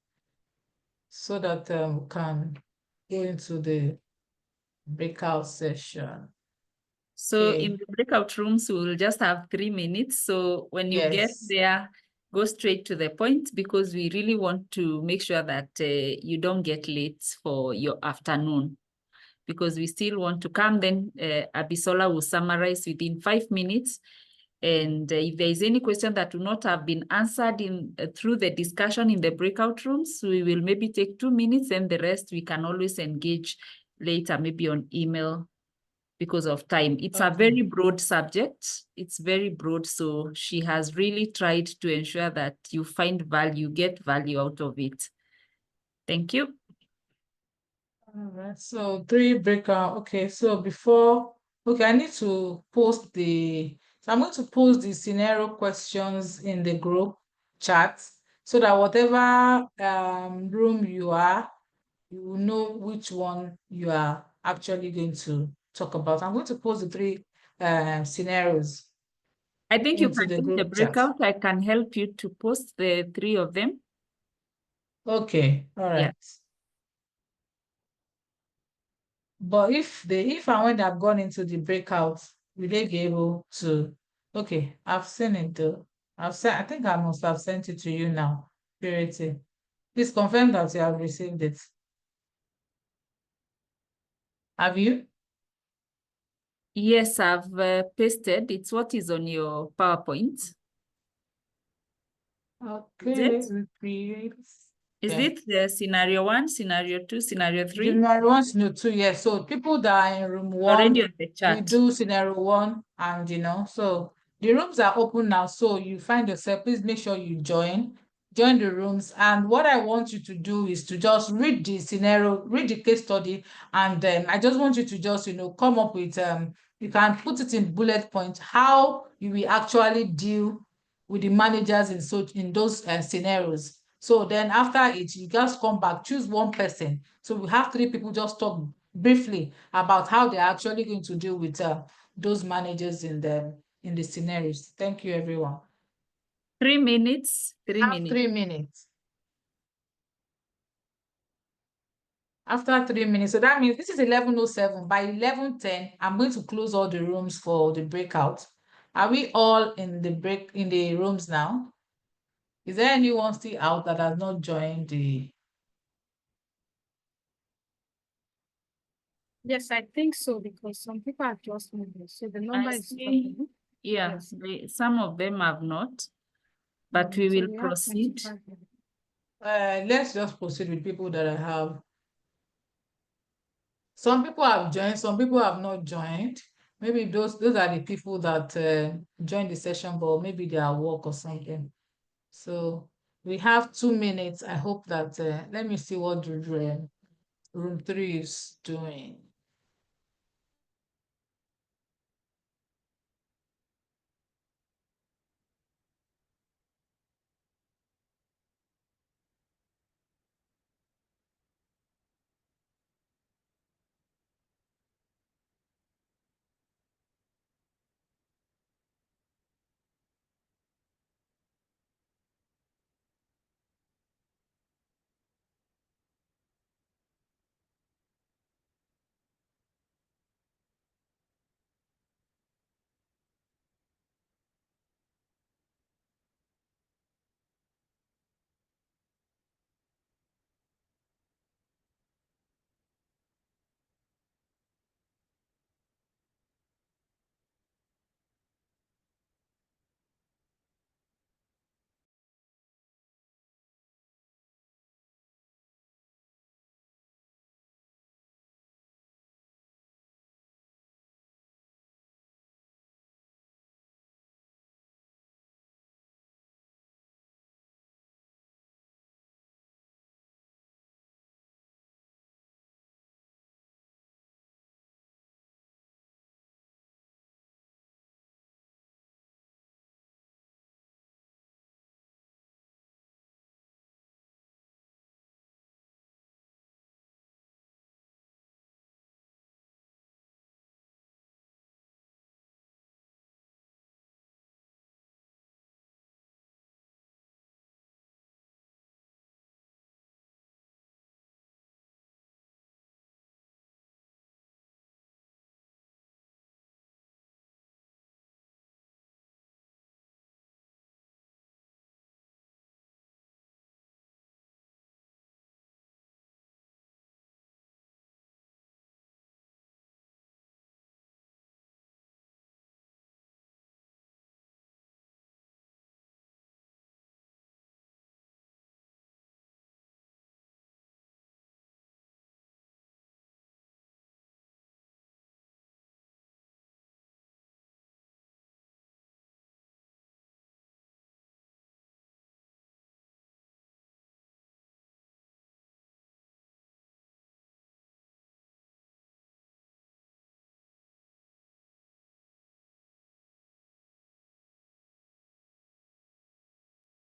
so that we can go into the breakout session.
So in
Okay.
the breakout rooms, we will just have 3 minutes. So when you get
Yes.
there, go straight to the point, because we really want to make sure that you don't get late for your afternoon, because we still want to come. Then Abisola will summarize within 5 minutes. And if there is any question that will not have been answered in through the discussion in the breakout rooms, we will maybe take 2 minutes, and the rest we can always engage later, maybe on email, because of time. It's a
Okay.
very broad subject. It's very broad. So she has really tried to ensure that you find value, get value out of it. Thank you.
All right, so 3 breakout. Okay, so I need to post so I'm going to post the scenario questions in the group chat, so that whatever room you are, you will know which one you are actually going to talk about. I'm going to post the 3 scenarios
I think you
into
can
the
do the
group chat.
breakout. I can help you to post the 3 of them.
Okay, all
Yeah.
right. But if and when they have gone into the breakout, will they be able to? Okay, I've seen it though. I think I must have sent it to you now. Purity. Please confirm that you have received it. Have you?
Yes, I've pasted. It's what is on your PowerPoint.
Okay,
Is it?
create.
Is
Yeah.
it the scenario 1, scenario 2, scenario 3?
Scenario 1, scenario 2, yes. So people that are in room 1,
Already on the
we
chat.
do scenario 1, and so the rooms are open now. So you find yourself, please make sure you join the rooms. And what I want you to do is to just read the scenario, read the case study, and then I just want you to just come up with you can put it in bullet points how you will actually deal with the managers in those scenarios. So then after it, you just come back, choose one person. So we have 3 people just talk briefly about how they're actually going to deal with those managers in the scenarios. Thank you, everyone.
3 minutes. 3
Have
minutes.
3 minutes. After 3 minutes, so that means this is 11:07. By 11:10, I'm going to close all the rooms for the breakout. Are we all in the rooms now? Is there anyone still out that has not joined the?
Yes, I think so, because some people are just moving. So the number
I
is
see.
dropping.
Yeah,
Yes.
some of them have not, but we
So
will
we have
proceed.
25 minutes.
Let's just proceed with people that I have. Some people have joined, some people have not joined. Maybe those are the people that joined the session, but maybe they are at work or something. So We have 2 minutes. I hope that, let me see what room 3 is doing.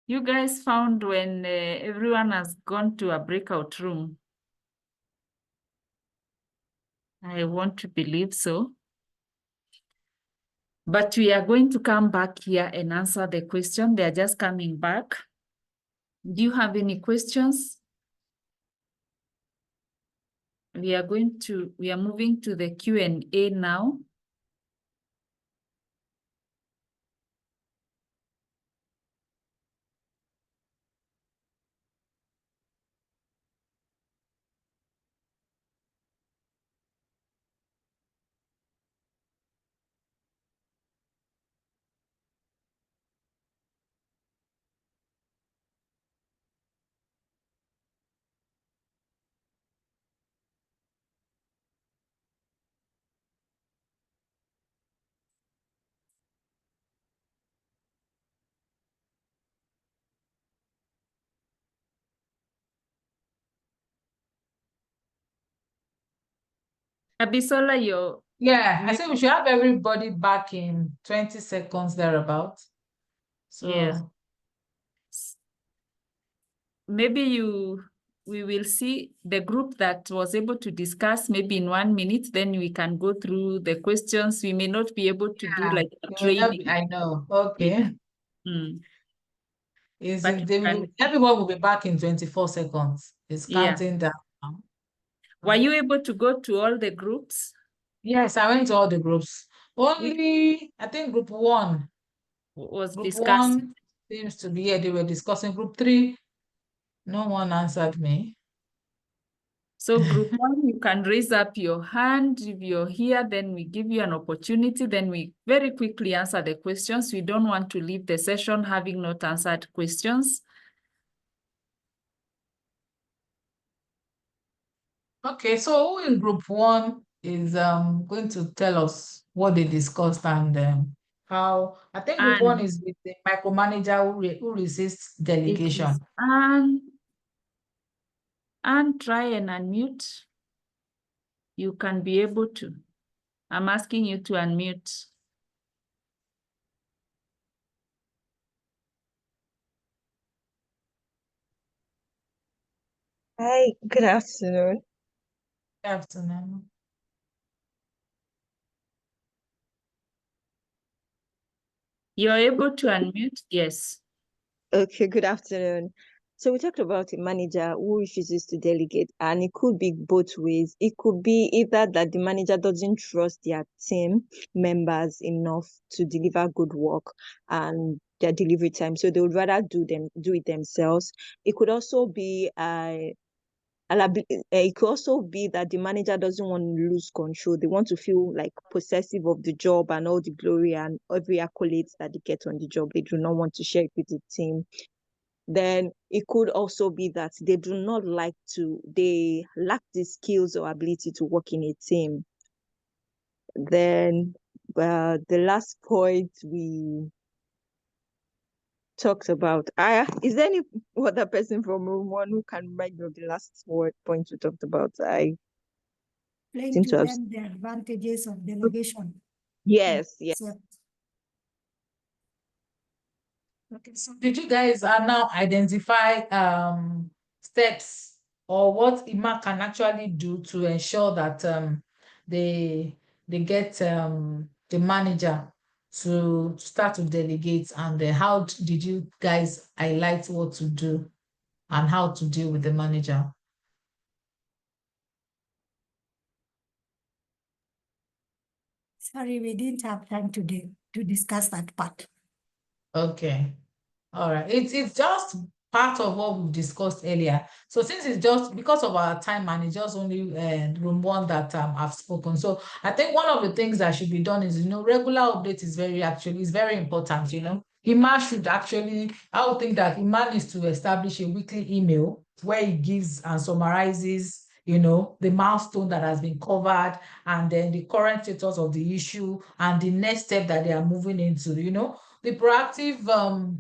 You guys found when everyone has gone to a breakout room? I want to believe so. But we are going to come back here and answer the question. They are just coming back. Do you have any questions? We are moving to the Q&A now. Abisola,
Yeah, I think we should have everybody back in 20 seconds thereabout. So
yes. Maybe we will see the group that was able to discuss maybe in 1 minute, then we can go through the questions. We may not be able to do like a training.
I know. Okay.
Mm.
Everyone will be back in 24 seconds. It's counting down now.
Were you able to go to all the groups?
Yes, I went to all the groups. Only, I think group 1
Was
Group
discussed.
1 seems to be here. They were discussing. Group 3, no one answered me.
So group 1, you can raise up your hand. If you're here, then we give you an opportunity. Then we very quickly answer the questions. We don't want to leave the session having not answered questions.
Okay, so who in group 1 is going to tell us what they discussed and how, I think the one is with the micromanager who resists delegation.
And try and unmute. You can be able to. I'm asking you to unmute.
Hi, good afternoon.
Good afternoon.
You're able to unmute? Yes.
Okay, good afternoon. So we talked about a manager who refuses to delegate, and it could be both ways. It could be either that the manager doesn't trust their team members enough to deliver good work and their delivery time, so they would rather do it themselves. It could also be it could also be that the manager doesn't want to lose control. They want to feel like possessive of the job and all the glory and every accolades that they get on the job. They do not want to share it with the team. Then it could also be that they lack the skills or ability to work in a team. Then the last point we talked about. Is there any other person from room 1 who can remind me of the last point we talked about?
Explain
seem
to
to have-
them the advantages of delegation.
Yes.
So,
Okay, so did you guys now identify steps or what IMA can actually do to ensure that they get the manager to start to delegate, and how did you guys highlight what to do and how to deal with the manager?
sorry, we didn't have time today to discuss that part.
Okay. All right. It's just part of what we discussed earlier. So since it's just because of our time and it's just only room 1 that I've spoken. So I think one of the things that should be done is, regular update is very important, IMA should actually, I would think that IMA needs to establish a weekly email where it gives and summarizes, the milestone that has been covered, and then the current status of the issue and the next step that they are moving into, the proactive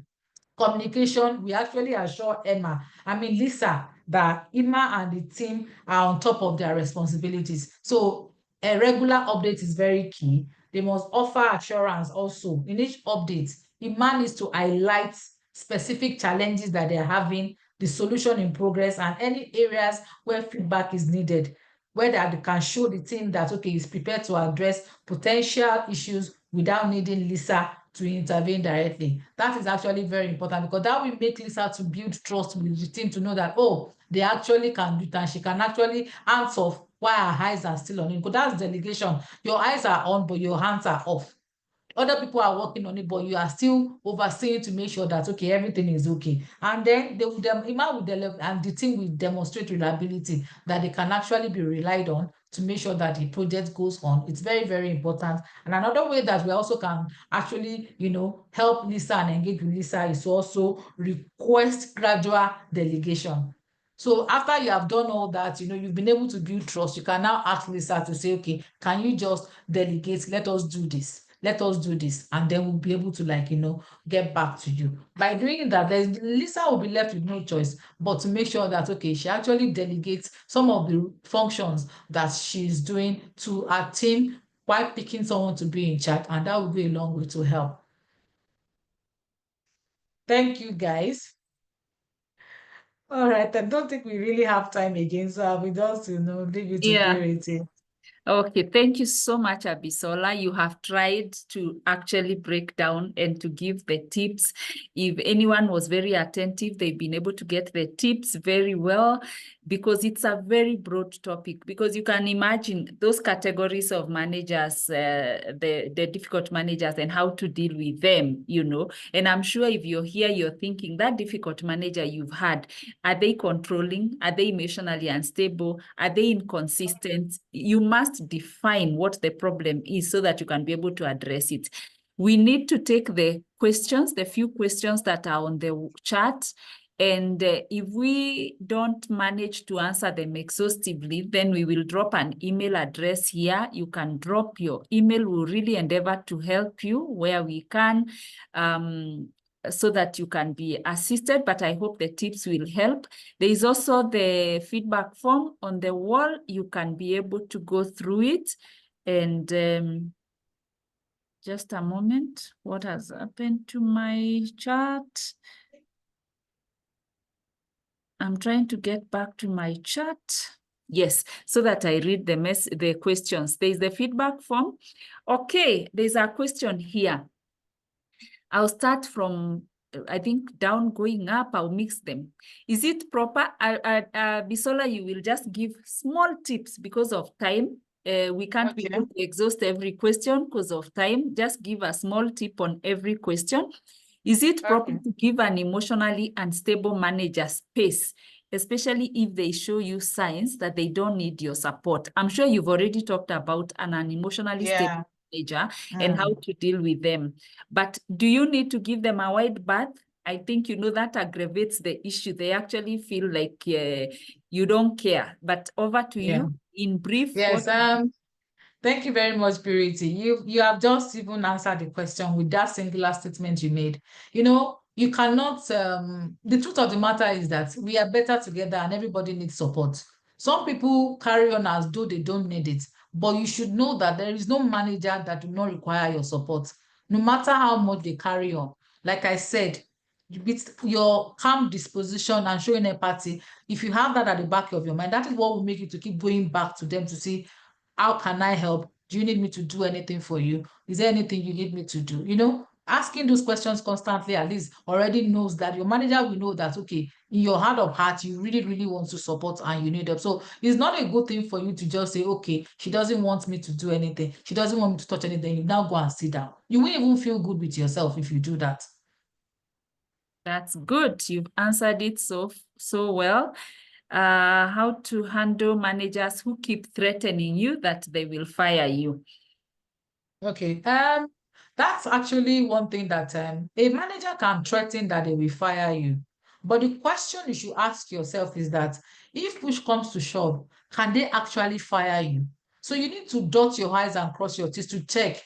communication. We actually assure Lisa, that Emma and the team are on top of their responsibilities. So a regular update is very key. They must offer assurance also. In each update, Emma needs to highlight specific challenges that they're having, the solution in progress, and any areas where feedback is needed, where they can show the team that, okay, is prepared to address potential issues without needing Lisa to intervene directly. That is actually very important, because that will make Lisa to build trust with the team, to know that, oh, they actually can do it and she can actually hands off while her eyes are still on it. Because that's delegation. Your eyes are on, but your hands are off. Other people are working on it, but you are still overseeing to make sure that, okay, everything is okay. And then and the team will demonstrate reliability, that they can actually be relied on to make sure that the project goes on. It's very, very important. And another way that we also can actually, help Lisa and engage with Lisa is to also request gradual delegation. So after you have done all that, you've been able to build trust, you can now ask Lisa to say, okay, can you just delegate? Let us do this. Let us do this. And then we'll be able to, get back to you. By doing that, Lisa will be left with no choice but to make sure that, okay, she actually delegates some of the functions that she's doing to her team while picking someone to be in charge. And that will go a long way to help. Thank you, guys. All right, I don't think we really have time again, so I will just, leave you to Purity.
Okay, thank you so much, Abisola. You have tried to actually break down and to give the tips. If anyone was very attentive, they've been able to get the tips very well, because it's a very broad topic. Because you can imagine those categories of managers, the difficult managers, and how to deal with them, And I'm sure if you're here, you're thinking, that difficult manager you've had, are they controlling? Are they emotionally unstable? Are they inconsistent? You must define what the problem is so that you can be able to address it. We need to take the few questions that are on the chat, And if we don't manage to answer them exhaustively, then we will drop an email address here. You can drop your email. We'll really endeavor to help you where we can, so that you can be assisted, but I hope the tips will help. There is also the feedback form on the wall. You can be able to go through it. And just a moment, what has happened to my chat? I'm trying to get back to my chat. Yes, so that I read the questions. There's the feedback form. Okay, there's a question here. I'll start from, I think, down going up. I'll mix them. Is it proper? Bisola, you will just give small tips because of time. We can't be able to exhaust every question because of time. Just give a small tip on every question. Is it proper to give an emotionally unstable manager space, especially if they show you signs that they don't need your support? I'm sure you've already talked about an emotionally stable manager and how to deal with them. But do you need to give them a wide berth? I think, you know, that aggravates the issue. They actually feel like you don't care. But over to you in brief.
Yes, thank you very much, Purity. You have just even answered the question with that singular statement you made. You know, you cannot, the truth of the matter is that we are better together and everybody needs support. Some people carry on as though they don't need it, but you should know that there is no manager that do not require your support, no matter how much they carry on. Like I said, with your calm disposition and showing empathy, if you have that at the back of your mind, that is what will make you to keep going back to them to see, how can I help? Do you need me to do anything for you? Is there anything you need me to do? You know, asking those questions constantly at least already knows that your manager will know that, okay, in your heart of heart, you really, really want to support and you need help. So it's not a good thing for you to just say, okay, she doesn't want me to do anything. She doesn't want me to touch anything. You now go and sit down. You won't even feel good with yourself if you do that.
That's good. You've answered it so well. How to handle managers who keep threatening you that they will fire you.
Okay. That's actually one thing that a manager can threaten that they will fire you. But the question you should ask yourself is that if push comes to shove, can they actually fire you? So you need to dot your I's and cross your T's to check.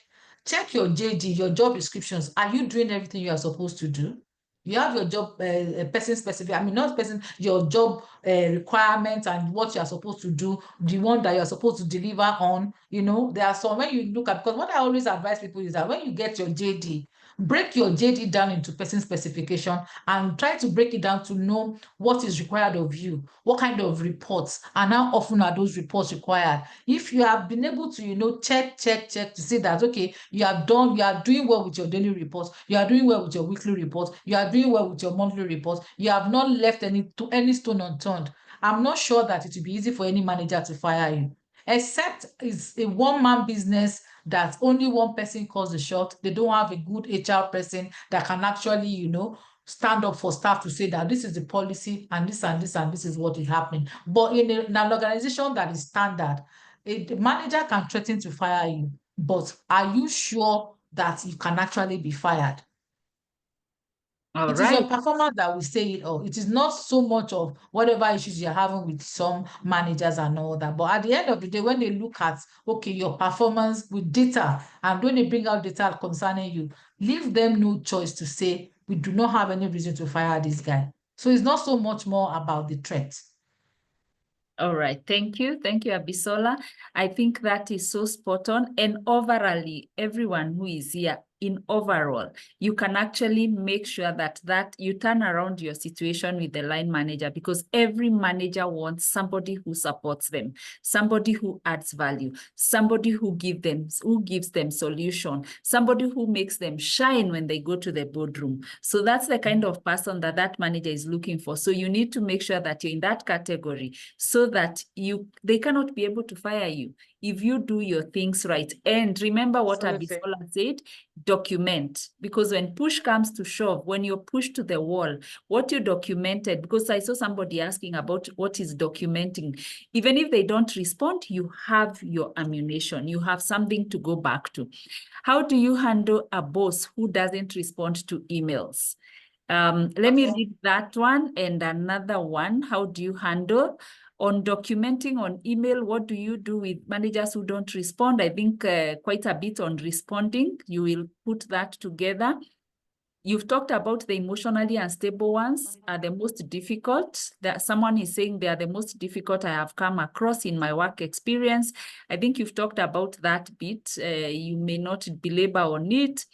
Check your JD, your job descriptions. Are you doing everything you are supposed to do? You have your job person specific, not person, your job requirements and what you are supposed to do, the one that you're supposed to deliver on. You know, there are some, when you look at, because what I always advise people is that when you get your JD, break your JD down into person specification and try to break it down to know what is required of you, what kind of reports, and how often are those reports required. If you have been able to, you know, check to see that, okay, you are doing well with your daily reports, you are doing well with your weekly reports, you are doing well with your monthly reports, you have not left any stone unturned, I'm not sure that it will be easy for any manager to fire you. Except it's a one-man business that only one person calls the shot. They don't have a good HR person that can actually, you know, stand up for staff to say that this is the policy and this and this and this is what is happening. But in an organization that is standard, a manager can threaten to fire you. But are you sure that you can actually be fired? It is your performance that will say it all. It is not so much of whatever issues you're having with some managers and all that. But at the end of the day, when they look at, okay, your performance with data, and when they bring out data concerning you, leave them no choice to say, we do not have any reason to fire this guy. So it's not so much more about the threat.
All right. Thank you. Thank you, Abisola. I think that is so spot on. And overall, everyone who is here, in overall, you can actually make sure that you turn around your situation with the line manager, because every manager wants somebody who supports them, somebody who adds value, somebody who gives them solution, somebody who makes them shine when they go to the boardroom. So that's the kind of person that manager is looking for. So you need to make sure that you're in that category so that they cannot be able to fire you if you do your things right. And remember what Abisola said, document, because when push comes to shove, when you're pushed to the wall, what you documented, because I saw somebody asking about what is documenting. Even if they don't respond, you have your ammunition, you have something to go back to. How do you handle a boss who doesn't respond to emails? Let me
Okay.
read that one and another one. How do you handle on documenting on email? What do you do with managers who don't respond? I think quite a bit on responding. You will put that together. You've talked about the emotionally unstable ones are the most difficult. That someone is saying they are the most difficult I have come across in my work experience. I think you've talked about that bit. You may not belabor on it.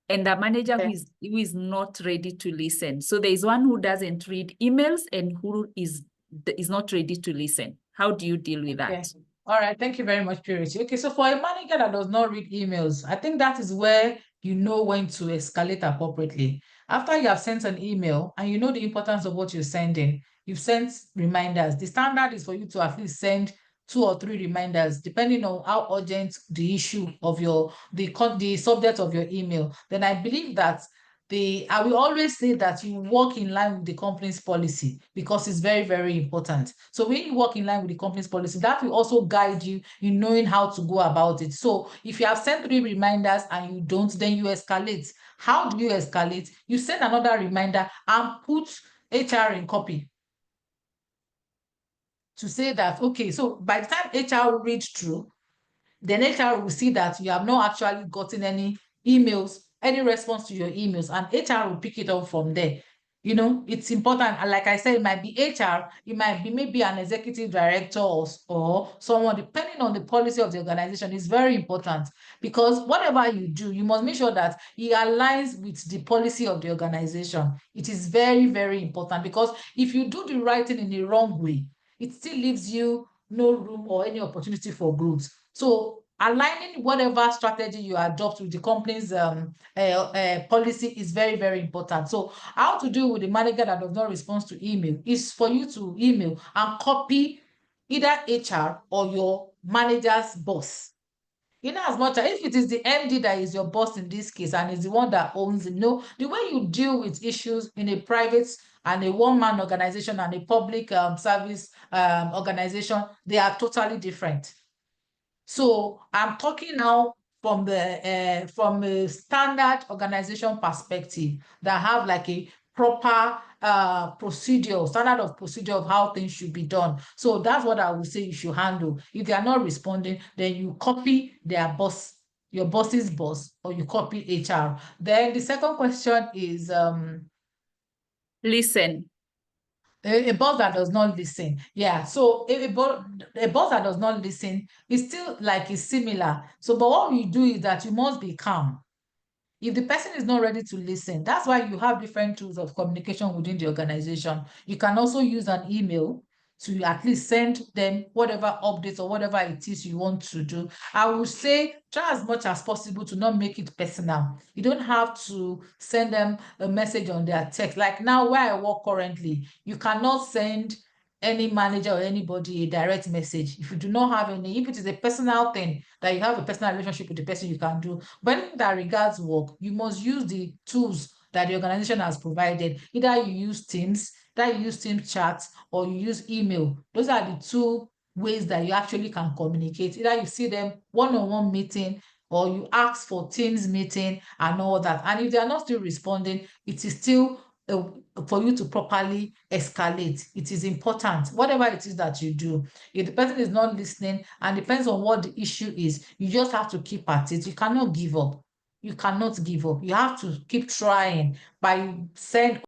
And a manager who is not ready to listen. So there is one who doesn't read emails and who is not ready to listen. How do you deal with that?
Okay. All right. Thank you very much, Purity. Okay. So for a manager that does not read emails, I think that is where you know when to escalate appropriately. After you have sent an email and you know the importance of what you're sending, you've sent reminders. The standard is for you to at least send 2 or 3 reminders, depending on how urgent the issue of the subject of your email. Then I believe that I will always say that you work in line with the company's policy because it's very, very important. So when you work in line with the company's policy, that will also guide you in knowing how to go about it. So if you have sent 3 reminders and you don't, then you escalate. How do you escalate? You send another reminder and put HR in copy to say that, okay, so by the time HR reads through, then HR will see that you have not actually gotten any emails, any response to your emails, and HR will pick it up from there. You know, it's important. And like I said, it might be HR, it might be maybe an executive director or someone, depending on the policy of the organization. It's very important because whatever you do, you must make sure that it aligns with the policy of the organization. It is very, very important because if you do the right thing in the wrong way, it still leaves you no room or any opportunity for growth. So aligning whatever strategy you adopt with the company's policy is very, very important. So how to deal with the manager that does not respond to email is for you to email and copy either HR or your manager's boss. In as much as if it is the MD that is your boss in this case and is the one that owns it, no, the way you deal with issues in a private and a one-man organization and a public service organization, they are totally different. So I'm talking now from a standard organization perspective that have like a proper standard of procedure of how things should be done. So that's what I would say you should handle. If they are not responding, then you copy their boss, your boss's boss, or you copy HR. Then the second question is
Listen.
a boss that does not listen. Yeah, so a boss that does not listen is still like it's similar. So, but what you do is that you must be calm. If the person is not ready to listen, that's why you have different tools of communication within the organization. You can also use an email to at least send them whatever updates or whatever it is you want to do. I will say try as much as possible to not make it personal. You don't have to send them a message on their text. Like now where I work currently, you cannot send any manager or anybody a direct message. If you do not have any, if it is a personal thing that you have a personal relationship with the person, you can do. But in that regards work, you must use the tools that the organization has provided. Either you use Teams, chat, or you use email. Those are the 2 ways that you actually can communicate. Either you see them one-on-one meeting or you ask for Teams meeting and all that. And if they are not still responding, it is still for you to properly escalate. It is important, whatever it is that you do. If the person is not listening and depends on what the issue is, you just have to keep at it. You cannot give up. You cannot give up. You have to keep trying by send